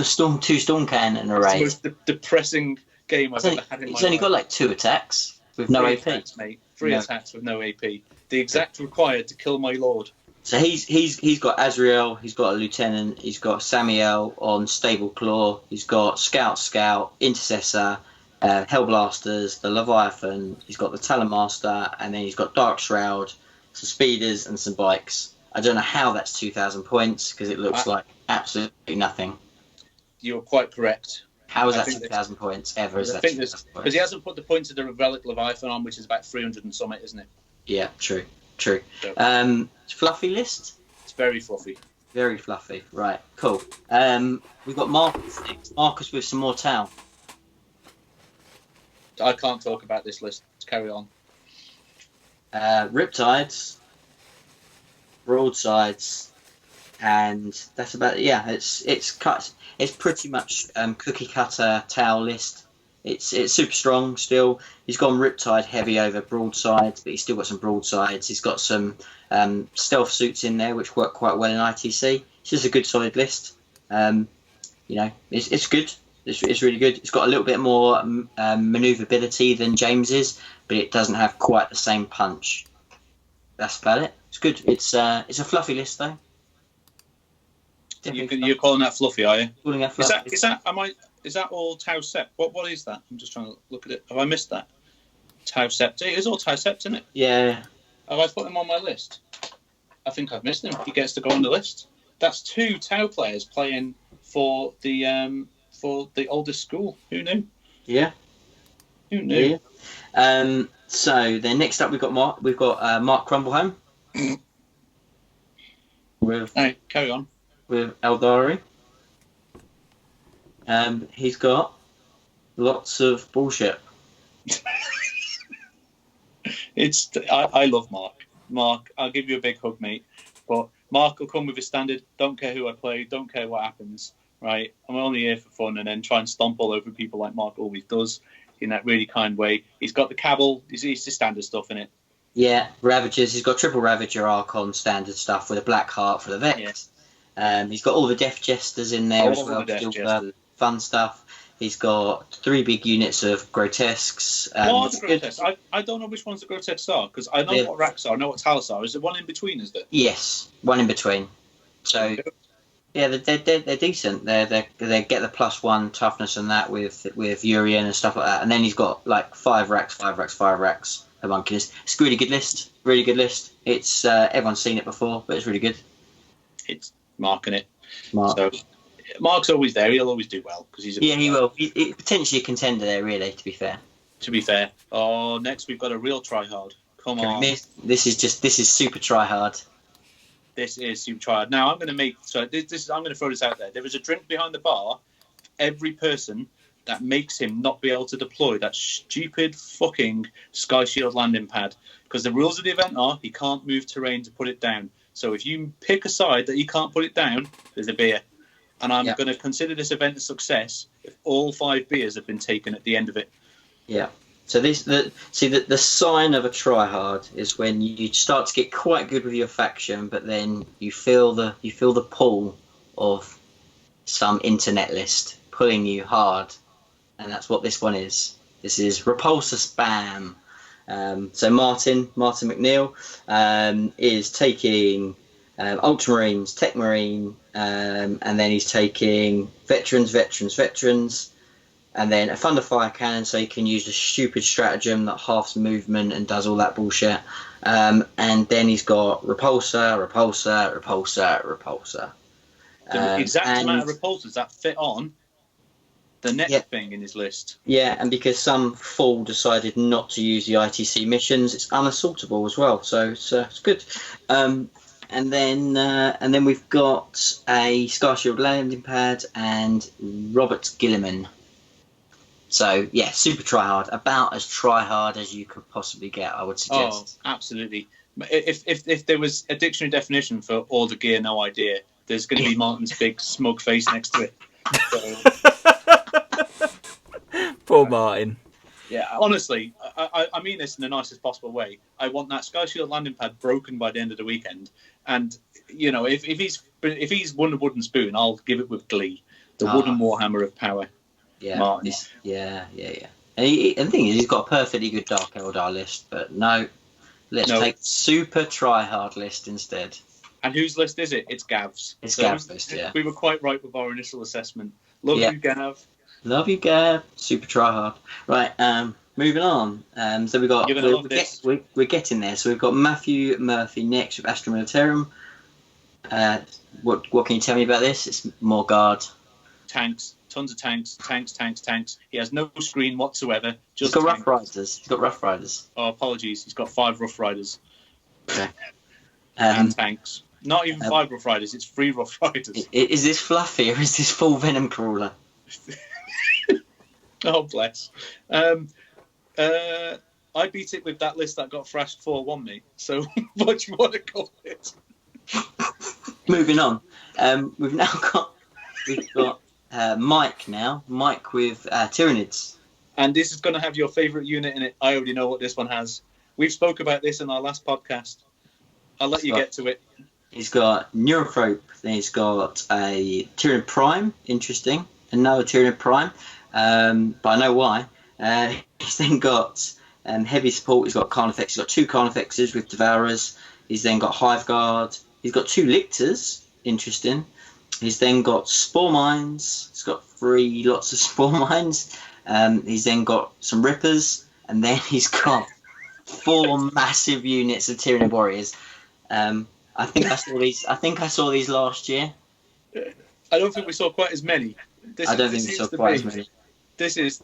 storm cannon array. It's the most depressing game I've ever had in my life. He's only got like 2 attacks with no AP. Attacks, mate. 3 attacks with no AP. The exact required to kill my Lord. So he's got Azrael, he's got a Lieutenant, he's got Samuel on Stable Claw, he's got Scout, Intercessor, Hellblasters, the Leviathan, he's got the Talonmaster, and then he's got Dark Shroud, some speeders and some bikes. I don't know how that's 2,000 points because it looks like absolutely nothing. You're quite correct. How is that 2,000 points ever? Because he hasn't put the points of the Relic Leviathan on, which is about 300 and something, isn't it? Yeah, true. Fluffy list? It's very fluffy. Very fluffy. Right, cool. We've got Marcus next. Marcus with some more Tau. I can't talk about this list. Let's carry on. Riptides, broadsides, and that's about it. Yeah, it's pretty much cookie cutter Tau list. It's super strong still. He's gone Riptide heavy over broadsides, but he's still got some broadsides. He's got some stealth suits in there which work quite well in ITC. It's just a good solid list. It's good. It's really good. It's got a little bit more manoeuvrability than James's, but it doesn't have quite the same punch. That's about it. It's good. It's a fluffy list though. You're calling that fluffy, are you? Calling that fluffy. Is that all Tau Sept? What is that? I'm just trying to look at it. Have I missed that? Tau Sept. It is all Tau Sept, isn't it? Yeah. Have I put him on my list? I think I've missed him. He gets to go on the list. That's 2 Tau players playing for the oldest school. Who knew? Yeah. Who knew? Yeah. So then next up we've got Mark Crumbleholm. Carry on. With Eldari. He's got lots of bullshit. I love Mark. Mark, I'll give you a big hug, mate. But Mark will come with his standard, don't care who I play, don't care what happens, right? I'm only here for fun, and then try and stomp all over people like Mark always does in that really kind way. He's got the Cabal, he's the standard stuff in it. Yeah, Ravagers. He's got triple Ravager Archon standard stuff with a Black Heart for the Vex. Yeah. He's got all the Death Jesters in there as well, the fun stuff. He's got 3 big units of Grotesques. What are the Grotesques? I don't know which ones the Grotesques are, because I know what Rax are, I know what Talos are. Is there one in between, is there? Yes, one in between. So, yeah, they're decent. They get the +1 toughness and that with Urian and stuff like that. And then he's got like 5 Rax, 5 Rax, 5 Rax. It's a really good list. Really good list. It's everyone's seen it before, but it's really good. It's marking it. Mark. So Mark's always there. He'll always do well because he's a Yeah, he will. He potentially a contender there, really. To be fair. To be fair. Oh, next we've got a real tryhard. Come on. This is super try hard. This is super tryhard. Now I'm going to throw this out there. There is a drink behind the bar. Every person that makes him not be able to deploy that stupid fucking Sky Shield landing pad, because the rules of the event are he can't move terrain to put it down. So if you pick a side that he can't put it down, there's a beer. And I'm going to consider this event a success if all 5 beers have been taken at the end of it. Yeah. So the sign of a tryhard is when you start to get quite good with your faction, but then you feel the pull of some internet list pulling you hard, and that's what this one is. This is Repulsor Spam. So Martin McNeil is taking Ultramarines, Tech Marine, and then he's taking Veterans, and then a Thunderfire Cannon, so he can use a stupid stratagem that halves movement and does all that bullshit. And then he's got Repulsor. The exact amount of repulsors that fit on the next thing in his list. Yeah, and because some fool decided not to use the ITC missions, it's unassaultable as well, so it's good. And then we've got a Starshield landing pad and Robert Gilliman. So yeah, super tryhard, about as tryhard as you could possibly get, I would suggest. Oh, absolutely. If there was a dictionary definition for all the gear, no idea, there's going to be Martin's big smug face next to it. So, poor Martin. Yeah, honestly, I mean this in the nicest possible way. I want that Sky Shield landing pad broken by the end of the weekend. And, you know, if he's won a wooden spoon, I'll give it with glee. The wooden Warhammer of power. Yeah, Martin. Yeah. And the thing is, he's got a perfectly good Dark Eldar list, but let's take super try-hard list instead. And whose list is it? It's Gav's. It's Gav's list, yeah. We were quite right with our initial assessment. Love you, Gav. Love you, Gav. Super try-hard. Right, moving on. So we've got... You're going to love this. We're getting there. So we've got Matthew Murphy next with Astra Militarum. What can you tell me about this? It's more guard. Tanks. Tons of tanks. He has no screen whatsoever. He's got Rough Riders. Oh, apologies. He's got 5 Rough Riders. Okay. And tanks. Not even 5 Rough Riders. It's 3 Rough Riders. Is this fluffy or is this full Venom Crawler? Oh, bless. I beat it with that list that got thrashed 4-1 me. So what do you want to call it? Moving on. We've got Mike now. Mike with Tyranids. And this is going to have your favourite unit in it. I already know what this one has. We've spoke about this in our last podcast. I'll let you get to it. He's got Neurophrope. Then he's got a Tyranid Prime. Interesting. Another Tyranid Prime. But I know why. He's then got heavy support. He's got Carnifex. He's got 2 Carnifexes with Devourers. He's then got Hive Guard. He's got 2 Lictors. Interesting. He's then got Spore Mines. He's got 3 lots of Spore Mines. He's then got some Rippers. And then he's got 4 massive units of Tyranid Warriors. I think I saw these last year. I don't think we saw quite as many. I don't think we saw quite as many. This is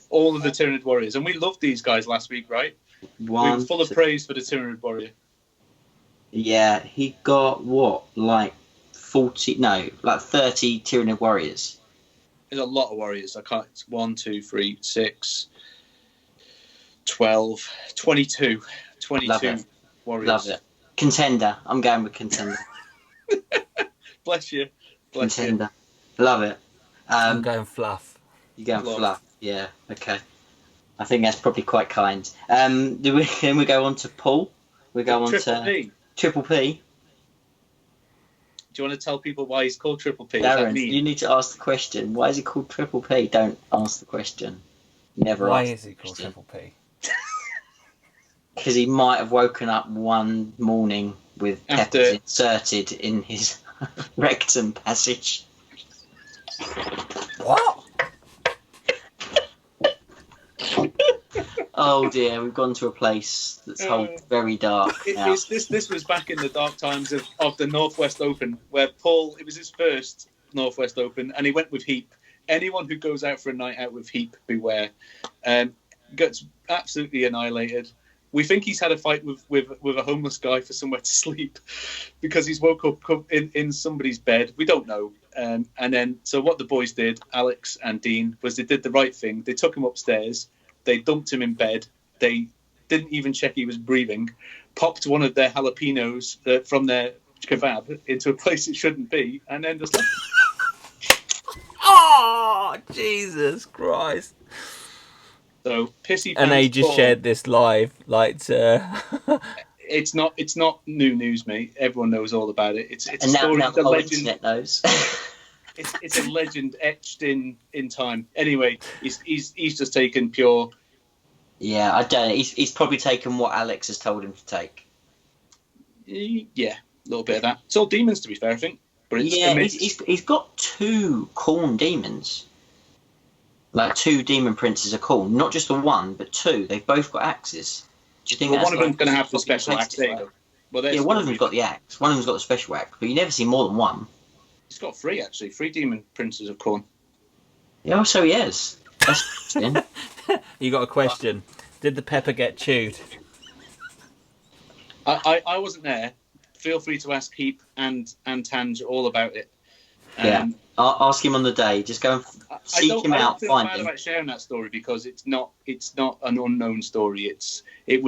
all of the Tyranid Warriors, and we loved these guys last week, right? We were full of praise for the Tyranid Warrior. Yeah, he got like 30 Tyranid Warriors. There's a lot of warriors. It's 1, 2, 3, 6, 12, 22. 22 warriors. Love it. Contender. I'm going with contender. Bless you. Contender. Love it. I'm going fluff. You're going fluff. Yeah. Okay. I think that's probably quite kind. Then we go on to Paul. We go on to Triple P. Do you want to tell people why he's called Triple P? Darren, you need to ask the question. Why is he called Triple P? Don't ask the question. Never Why ask is he called Triple P? Because he might have woken up one morning with peppers inserted in his rectum passage. What? Oh dear, we've gone to a place that's very dark now. This was back in the dark times of the Northwest Open, where Paul, it was his first, Northwest Open, and he went with Heap. Anyone who goes out for a night out with Heap, beware. Gets absolutely annihilated. We think he's had a fight with a homeless guy for somewhere to sleep because he's woke up in somebody's bed. We don't know. And then, so what the boys did, Alex and Dean, was they did the right thing. They took him upstairs. They dumped him in bed. They didn't even check he was breathing. Popped one of their jalapenos from their kebab into a place it shouldn't be, and then just left. Oh, Jesus Christ. So pissy. And they just shared this live, like. It's not new news, mate. Everyone knows all about it. It's and a story. now It's a the whole legend. internet knows. It's a legend etched in time. Anyway, he's just taken pure. Yeah, I don't know. He's probably taken what Alex has told him to take. Yeah, a little bit of that. It's all demons, to be fair, I think. But it's Yeah, amazing. he's got 2 Khorne demons. Like 2 demon princes of Khorne. Not just the one, but 2. They've both got axes. Do you think Well, that's one of them's going to have the fucking special axe. There you go. Well, Yeah, one of them's got the axe. One of them's got the special axe. But you never see more than one. He's got 3, actually. 3 demon princes of Khorne. Yeah, so he is. That's interesting. You got a question? Did the pepper get chewed? I wasn't there. Feel free to ask Heap and Tange all about it. Yeah, I'll ask him on the day. Just go and seek him out, I don't feel find bad him. about sharing that story because it's not an unknown story. He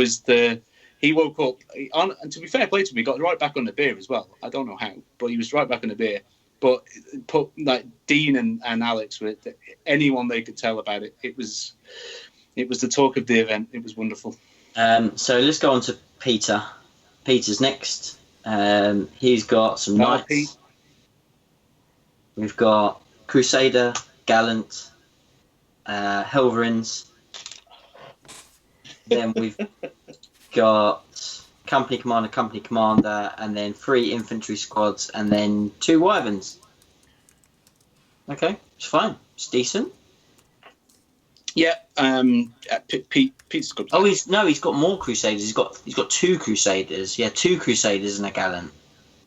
woke up and to be fair play to him, he got right back on the beer as well. I don't know how, but he was right back on the beer. But put like Dean and Alex with anyone they could tell about it. It was the talk of the event. It was wonderful. So let's go on to Peter. Peter's next. He's got some Oh, knights. Pete. We've got Crusader, Gallant, Helverins. Then we've got Company Commander, and then 3 infantry squads, and then 2 Wyverns. Okay, it's fine. It's decent. Yeah, Pete's good. Oh, he's got more Crusaders. He's got 2 Crusaders. Yeah, 2 Crusaders and a Gallant,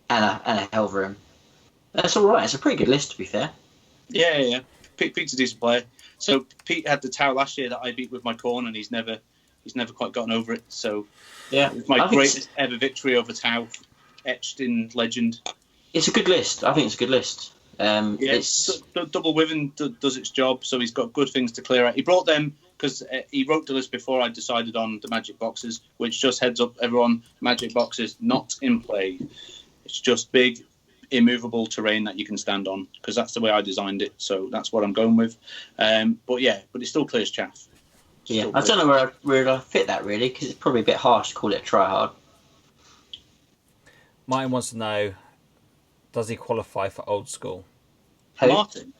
and a Helverin. That's all right. It's a pretty good list, to be fair. Yeah. Pete's a decent player. So Pete had the Tau last year that I beat with my Khorne, and he's never quite gotten over it. So Yeah, it's my greatest ever victory over Tau, etched in legend. It's a good list. I think it's a good list. It's Double Wyvern does its job, so he's got good things to clear out. He brought them because he wrote the list before I decided on the magic boxes, which just heads up everyone, magic boxes not in play. It's just big, immovable terrain that you can stand on, because that's the way I designed it, so that's what I'm going with. But it still clears chaff. Yeah, I don't know where I fit that really, because it's probably a bit harsh to call it a try hard. Martin wants to know, does he qualify for old school? Who? Martin?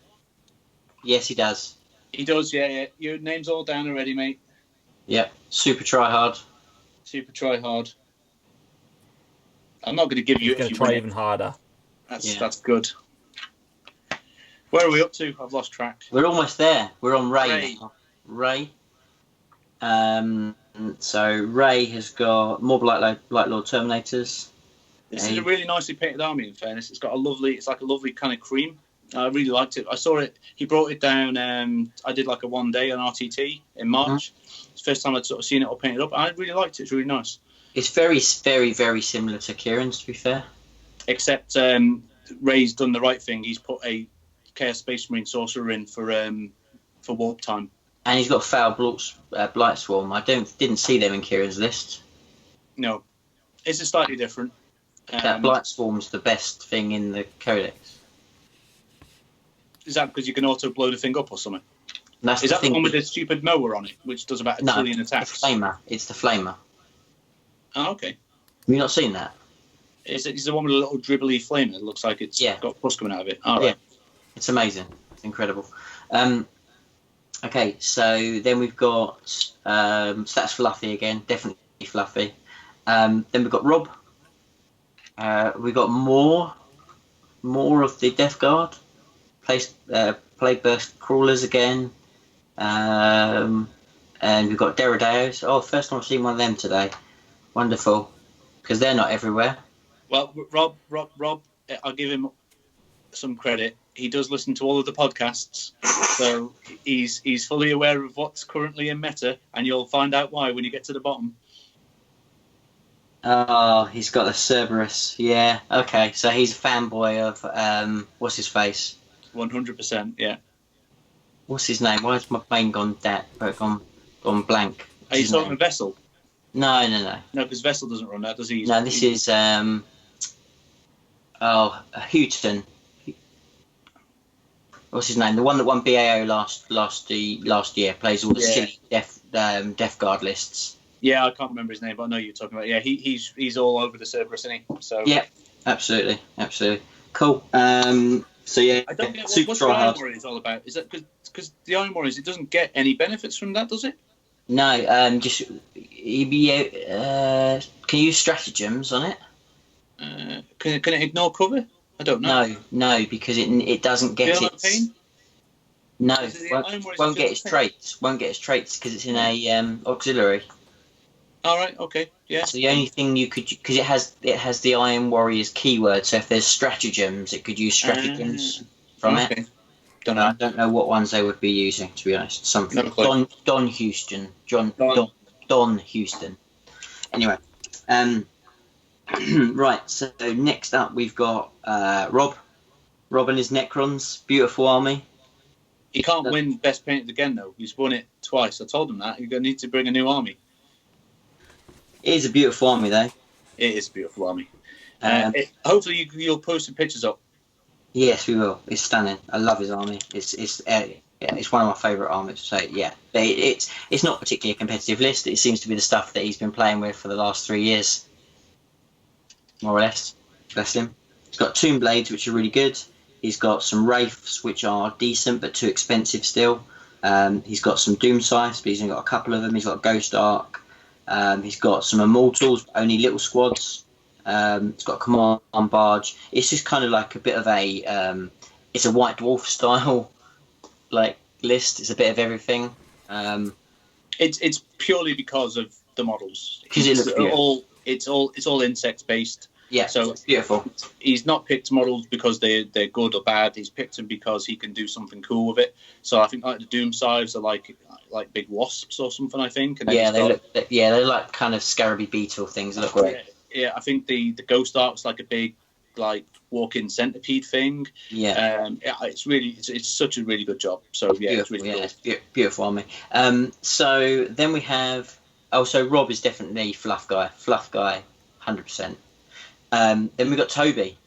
Yes, he does. He does, yeah. Your name's all down already, mate. Yep, super try hard. Super try hard. I'm not going to give you He's going to try even harder. That's good. Where are we up to? I've lost track. We're almost there. We're on Ray. Ray. Now. Ray. So Ray has got more Light Lord Terminators. This is a really nicely painted army, in fairness. It's like a lovely kind of cream. I really liked it. I saw it. He brought it down. I did like a 1 day on RTT in March. It's the first time I'd sort of seen it all painted up. I really liked it. It's really nice. It's very, very, very similar to Kieran's, to be fair. Except Ray's done the right thing. He's put a Chaos Space Marine Sorcerer in for warp time. And he's got Foul Blight Swarm. I didn't see them in Kieran's list. No. It's a slightly different. That Blight Swarm's the best thing in the Codex. Is that because you can auto blow the thing up or something? Is that the one with the stupid mower on it, which does about a trillion attacks? It's the Flamer. Oh, okay. Have you not seen that? It's the one with a little dribbly flame. It looks like it's got pus coming out of it. All right. Yeah. It's amazing. It's incredible. Okay, so then we've got so that's Fluffy again, definitely Fluffy. Then we've got Rob. We've got more of the Death Guard. Plague Burst Crawlers again. And we've got Derrideos. Oh, first time I've seen one of them today. Wonderful. Because they're not everywhere. Well, Rob, I'll give him some credit. He does listen to all of the podcasts, so he's fully aware of what's currently in meta, and you'll find out why when you get to the bottom. Oh, he's got a Cerberus. Yeah. Okay. So he's a fanboy of what's his face? 100%. Yeah. What's his name? Why has my brain gone blank? Are you talking Vessel? No. No, because Vessel doesn't run that, does he? No, this is Houghton. What's his name? The one that won BAO last year. Plays all the silly Death Guard lists. Yeah, I can't remember his name, but I know you're talking about. Yeah, he's all over the Cerberus, isn't he? So yeah, absolutely. Cool. So yeah, I don't get what's the Iron Warriors all about. Is that because the Iron Warriors, it doesn't get any benefits from that, does it? No, just can you use stratagems on it? Can it ignore cover? I don't know. No, because it doesn't get its. No, won't get its traits. Won't get its traits because it's in a auxiliary. All right. Okay. Yeah. So the only thing you could, because it has the Iron Warriors keyword. So if there's stratagems, it could use stratagems from it. I don't know what ones they would be using, to be honest. Something Don Houston, Don Houston. Anyway, right. So next up, we've got Rob and his Necrons, beautiful army. He can't win Best Painted again, though. He's won it twice. I told him that. You're going to need to bring a new army. It is a beautiful army, though. It is a beautiful army. Hopefully, you'll post some pictures up. Yes, we will. It's stunning. I love his army. It's one of my favourite armies. So yeah, it's not particularly a competitive list. It seems to be the stuff that he's been playing with for the last 3 years, more or less. Bless him. He's got Tomb Blades, which are really good. He's got some Wraiths, which are decent but too expensive still. He's got some Doom Scythes, but he's only got a couple of them. He's got Ghost Ark. He's got some Immortals, only little squads. It's got a Command Barge. It's just kind of like a bit of a it's a White Dwarf style like list. It's a bit of everything. It's purely because of the models. Because it looks beautiful. It's all insect based. Yeah, so it's beautiful. He's not picked models because they're good or bad. He's picked them because he can do something cool with it. So I think like the Doom Scythes are like big wasps or something. I think. And they're like kind of scaraby beetle things. They look great. Yeah, I think the Ghost Ark's like a big walk-in centipede thing. Yeah. It's such a really good job. So yeah, beautiful, it's really cool. It's beautiful on me. So then we have so Rob is definitely fluff guy, 100%. Then we got Toby.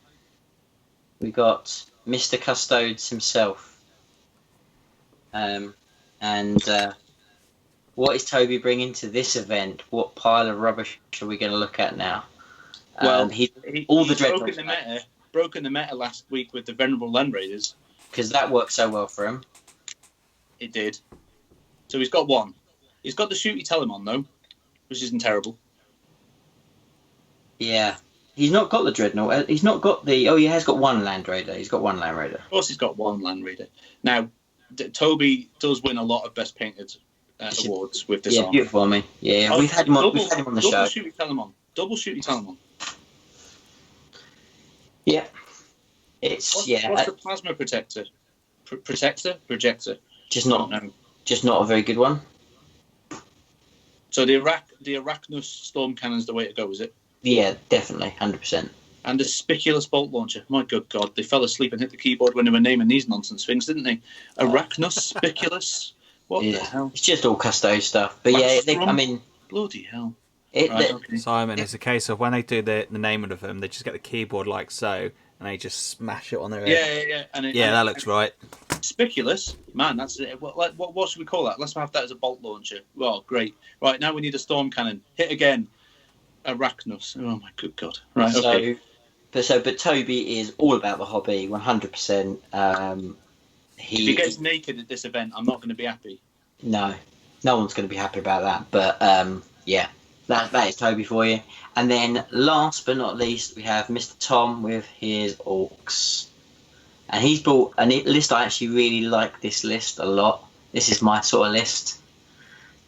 We got Mr. Custodes himself. What is Toby bringing to this event? What pile of rubbish are we going to look at now? Well, he's broken the meta last week with the Venerable Land Raiders. Because that worked so well for him. It did. So he's got one. He's got the Shooty Telemon, though, which isn't terrible. Yeah. He's not got the Dreadnought. He's not got the... Oh, he has got one Land Raider. He's got one Land Raider. Of course he's got one Land Raider. Now, Toby does win a lot of Best Painted awards with this army. Yeah, beautiful army. Yeah, we've had him on the show. Double Shooty Telemon. Yeah. What's the Plasma Protector? Projector? Just not a very good one. So the Arachnus Storm Cannon's the way to go, is it? Yeah, definitely, 100%. And the Spiculous Bolt Launcher. My good God, they fell asleep and hit the keyboard when they were naming these nonsense things, didn't they? Arachnus, Spiculous. What the hell? It's just all Custo stuff. But bloody hell. Simon, it's a case of when they do the naming of them, they just get the keyboard like so, and they just smash it on their head. Yeah. That looks right. Spiculous, man, that's it. What should we call that? Let's have that as a bolt launcher. Well, great. Right, now we need a storm cannon. Hit again. Arachnus. Oh my good God. Right, okay. But Toby is all about the hobby, 100%. If he gets naked at this event, I'm not going to be happy. No one's going to be happy about that. But yeah, that is Toby for you. And then last but not least, we have Mr. Tom with his Orcs. And he's brought a list. I actually really like this list a lot. This is my sort of list.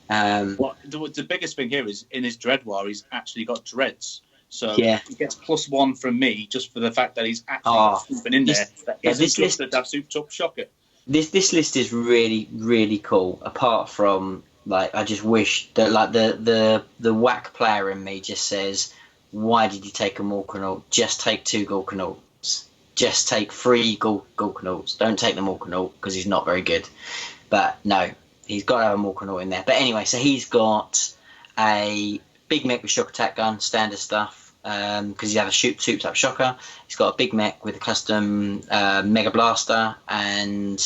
The biggest thing here is in his Dread War, he's actually got dreads. So Yeah. he gets +1 from me just for the fact that he's actually Oh, swooping in there. That yeah, isn't this just list- a souped up shocker. This list is really, really cool. Apart from, like, I just wish that, like, the whack player in me just says, why did you take a Morkanaut? Just take 2 Gorkanauts. Just take 3 Gorkanauts. Don't take the Morkanaut because he's not very good. But no, he's got to have a Morkanaut in there. But anyway, so he's got a big mech with shock attack gun, standard stuff, because you have a souped up shocker. He's got a big mech with a custom Mega Blaster, and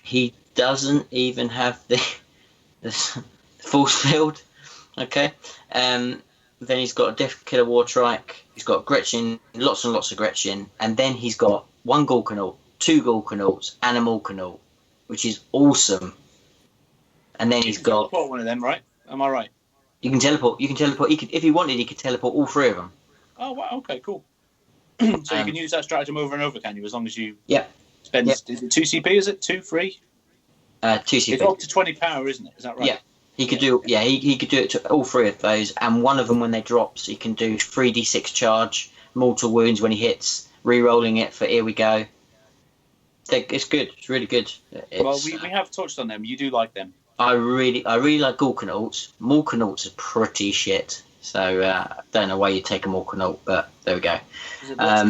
he doesn't even have the force field. Okay. Then he's got a Death Killer War Trike. He's got Gretchen, lots and lots of Gretchen, and then he's got 1 Gorkanaut, 2 Gorkanauts, and a Morkanaut, which is awesome. And then he's got. Teleport one of them, right? Am I right? You can teleport. He could, if he wanted, he could teleport all 3 of them. Oh, wow. Okay, cool. So you can use that stratagem over and over, can you? As long as you spend. Yep. Is it 2 CP? Is it 2, 3? 2 CP. It's up to 20 power, isn't it? Is that right? Yeah. He could do. Yeah, he could do it to all 3 of those, and one of them when they drops, he can do 3d6 charge, mortal wounds when he hits, re-rolling it for here we go. It's good. It's really good. Well, we have touched on them. You do like them. I really like Gorkanauts. Morkanauts are pretty shit. So I don't know why you take a Morkanaut, but there we go.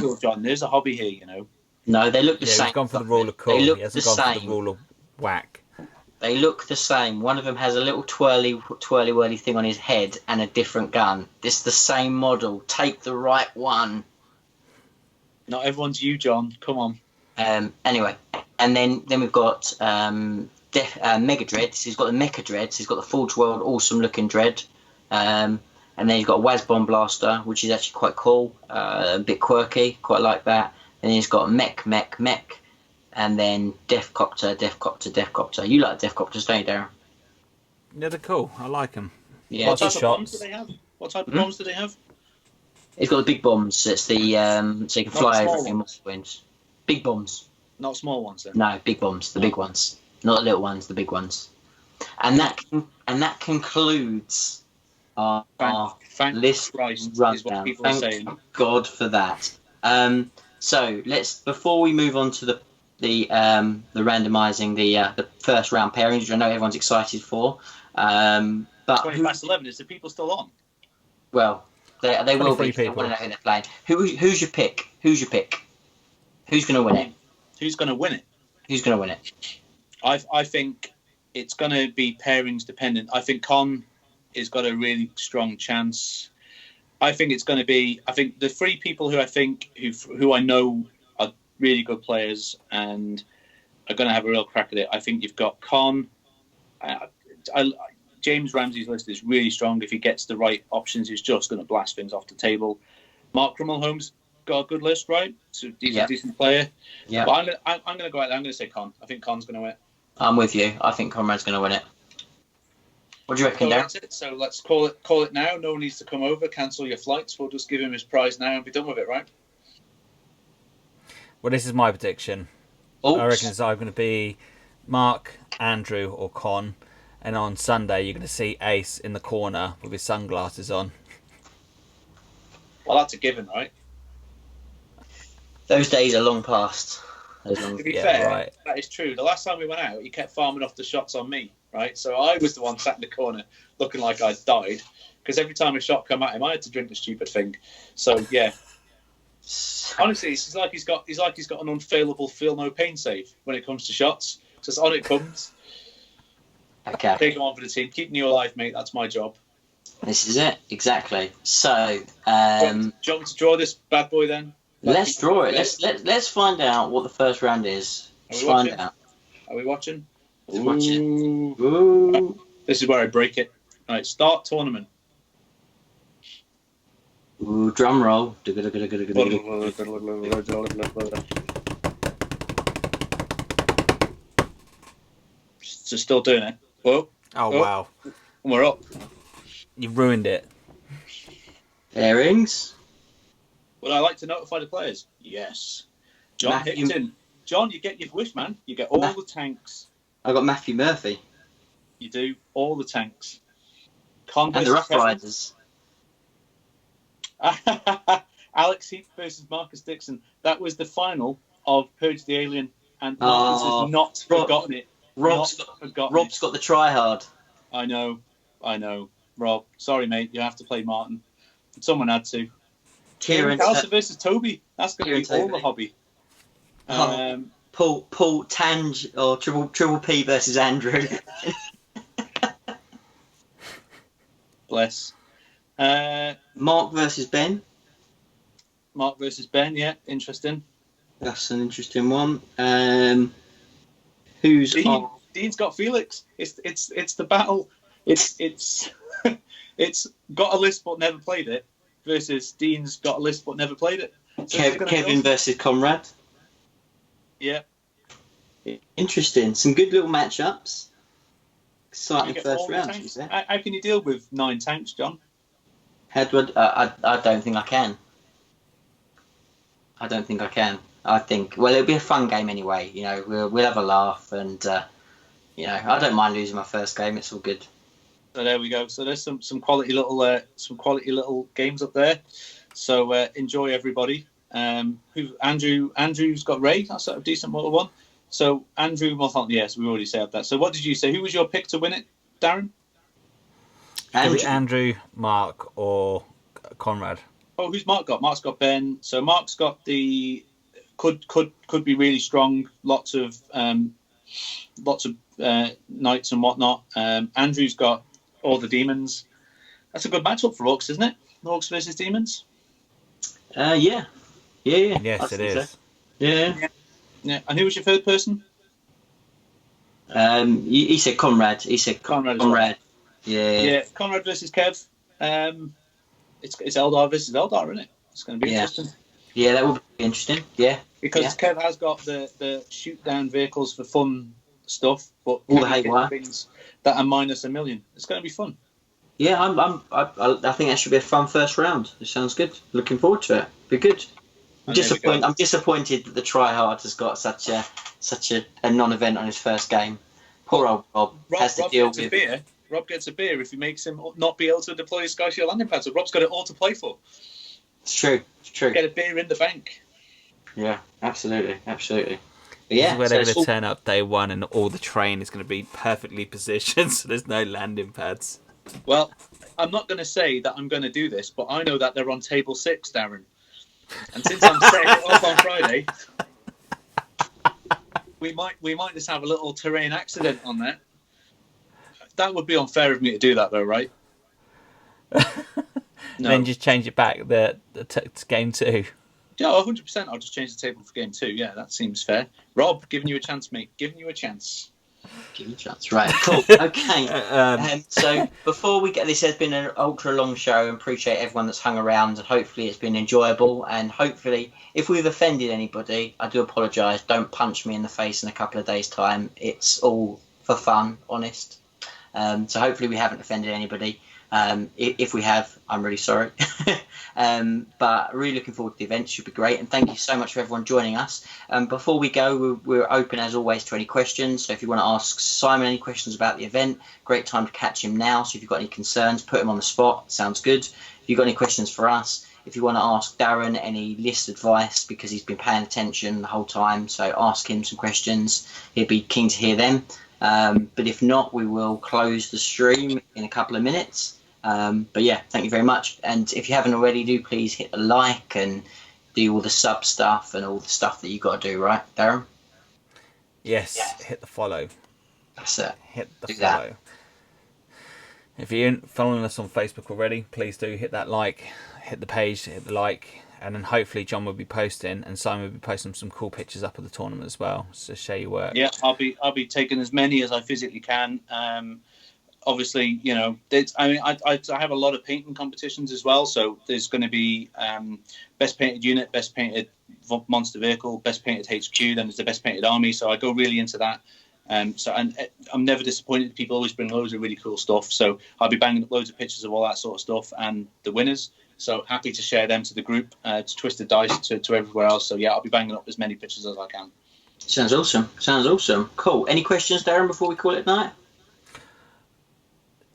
Cool, John. There's a hobby here, you know. No, they look the same. He's gone for the rule of cool. They look He hasn't the gone for same. the rule of whack. They look the same. One of them has a little twirly thing on his head and a different gun. It's the same model. Take the right one. Not everyone's you, John. Come on. Anyway, and then we've got Mega Dreads. He's got the Mecha Dreads. He's got the Forge World awesome looking Dread. And then he's got a Wazbomb Blaster, which is actually quite cool. A bit quirky. Quite like that. And he's got Mech. And then Deathcopter. You like Deathcopters, don't you, Darren? Yeah, they're cool. I like them. Yeah. What type Lots of of bombs do shots. they have? What type of bombs do they have? He's got the big bombs. It's the so you can Not fly the small over in ones. winds. Big bombs. Not small ones, then. No, big bombs. The big ones, not the little ones. The big ones. And that concludes our Thank list Christ, is rundown. what people are Thank saying. God for that. So before we move on to the randomising the first round pairings, which I know everyone's excited for. But 20 past 11. Is the people still on? well, they will 23 be. They people. want to know who they're playing. Who's your pick? Who's going to win it? Who's going to win it? Who's going to win it? I think it's going to be pairings dependent. I think Con has got a really strong chance. I think it's going to be. I think the 3 people who I know are really good players and are going to have a real crack at it. I think you've got Con. James Ramsey's list is really strong. If he gets the right options, he's just going to blast things off the table. Mark Rummelholm's got a good list, right? So he's a decent player. Yeah. But I'm going to go out there. I'm going to say Con. I think Con's going to win it. I'm with you. I think Conrad's going to win it. What do you reckon, So Darren? that's it. So let's call it now. No one needs to come over. Cancel your flights. We'll just give him his prize now and be done with it, right? Well, this is my prediction. Oops. I reckon it's either going to be Mark, Andrew, or Con. And on Sunday, you're going to see Ace in the corner with his sunglasses on. Well, that's a given, right? Those days are long past. To be Yeah, fair, right. that is true. The last time we went out, he kept farming off the shots on me, right? So I was the one sat in the corner looking like I'd died because every time a shot come at him, I had to drink the stupid thing. So yeah, honestly, it's like he's got an unfailable feel no pain save when it comes to shots. Just on it comes. Okay. Take him on for the team, keeping you alive, mate. That's my job. This is it. Exactly. So, Do you want me to draw this bad boy then? let's draw it. Let's find out what the first round is. Let's find out. Are we watching? Let's watch it. Ooh. Ooh. This is where I break it. All right, start tournament. Ooh, drum roll. Just still doing it. Whoa, Oh, Oh. wow. and we're up. You've ruined it. Pairings. Would I like to notify the players? Yes. John Matthew- Hickton. John, you get your wish, man. You get all the tanks. I got Matthew Murphy You do all the tanks. Con and the versus Rough Kevin. Riders. Alex Heath versus Marcus Dixon. That was the final of Purge the Alien, and Marcus has not forgotten it. Rob's got the try hard. I know. Rob, sorry, mate. You have to play Martin. Someone had to. Kieran Dowser versus Toby. That's going to be all the hobby. Paul Tange or Triple P versus Andrew. Bless. Mark versus Ben. Mark versus Ben, yeah, interesting. That's an interesting one. Who's Dean's got Felix. It's the battle. It's it's got a list but never played it versus Dean's got a list but never played it. So Kevin versus Conrad. Yeah. Interesting. Some good little matchups. Exciting first round. How can you deal with 9 tanks, John? Edward, I don't think I can. I think, well, it'll be a fun game anyway. You know, we'll have a laugh, and you know, I don't mind losing my first game. It's all good. So there we go. So there's some quality little games up there. So enjoy, everybody. Andrew's got Ray. That's a decent little one. So Andrew Mulholland, yes, we already said that. So what did you say? Who was your pick to win it, Darren? Andrew, Mark, or Conrad. Oh, who's Mark got? Mark's got Ben. So Mark's got the could be really strong. Lots of knights and whatnot. Andrew's got all the demons. That's a good matchup for Orcs, isn't it? Orcs versus demons. Yeah. Yes, it is. So. Yeah. And who was your third person? He said Conrad. Conrad. Well. Yeah. Conrad versus Kev. It's Eldar versus Eldar, isn't it? It's going to be interesting. Yeah, that would be interesting. Yeah. Because Kev has got the shoot down vehicles for fun stuff, but all the haywire things that are minus $1 million. It's going to be fun. Yeah, I think that should be a fun first round. It sounds good. Looking forward to it. Be good. I'm disappointed that the tryhard has got such a non-event on his first game. Poor old Rob has to deal with. Rob gets a beer if he makes him not be able to deploy his Sky Shield landing pad. So Rob's got it all to play for. It's true. Get a beer in the bank. Yeah, absolutely. But yeah, this is where they're going to turn up day one, and all the train is going to be perfectly positioned, so there's no landing pads. Well, I'm not going to say that I'm going to do this, but I know that they're on table 6, Darren. And since I'm setting it up on Friday, we might just have a little terrain accident on that. That would be unfair of me to do that, though, right? No. Then just change it back to game 2. Yeah, 100%. I'll just change the table for game 2. Yeah, that seems fair. Rob, giving you a chance, mate. Giving you a chance. Give you a chance. Right, cool. Okay. So before we get this, has been an ultra long show, and appreciate everyone that's hung around, and hopefully it's been enjoyable, and hopefully if we've offended anybody, I do apologise. Don't punch me in the face in a couple of days' time. It's all for fun, honest. So hopefully we haven't offended anybody. If we have, I'm really sorry. But really looking forward to the event. Should be great. And thank you so much for everyone joining us. Before we go, we're open as always to any questions. So if you want to ask Simon any questions about the event, great time to catch him now. So if you've got any concerns, put him on the spot. Sounds good. If you've got any questions for us, if you want to ask Darren any list advice, because he's been paying attention the whole time, so ask him some questions. He'd be keen to hear them. But if not, we will close the stream in a couple of minutes. But yeah, thank you very much. And if you haven't already, do please hit the like and do all the sub stuff and all the stuff that you got to do, right, Darren? Yes, hit the follow. That's it. Hit the follow. That. If you aren't following us on Facebook already, please do hit that like, hit the page, hit the like, and then hopefully John will be posting and Simon will be posting some cool pictures up of the tournament as well, so share your work. Yeah, I'll be taking as many as I physically can. Obviously, you know, I have a lot of painting competitions as well. So there's going to be best painted unit, best painted monster vehicle, best painted HQ. Then there's the best painted army. So I go really into that. And I'm never disappointed. People always bring loads of really cool stuff. So I'll be banging up loads of pictures of all that sort of stuff and the winners. So happy to share them to the group, to Twisted Dice, to everywhere else. So yeah, I'll be banging up as many pictures as I can. Sounds awesome. Cool. Any questions, Darren, before we call it night?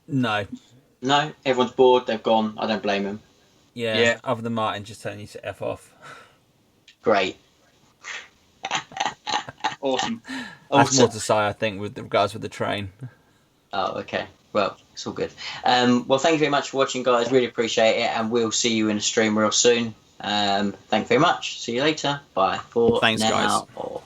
No. Everyone's bored. They've gone. I don't blame them. Yeah. Other than Martin just telling you to F off. Great. Awesome. That's more to say, I think, with regards with the train. Oh, okay. Well, it's all good. Well, thank you very much for watching, guys. Really appreciate it, and we'll see you in a stream real soon. Thank you very much. See you later. Bye for Thanks, now. guys.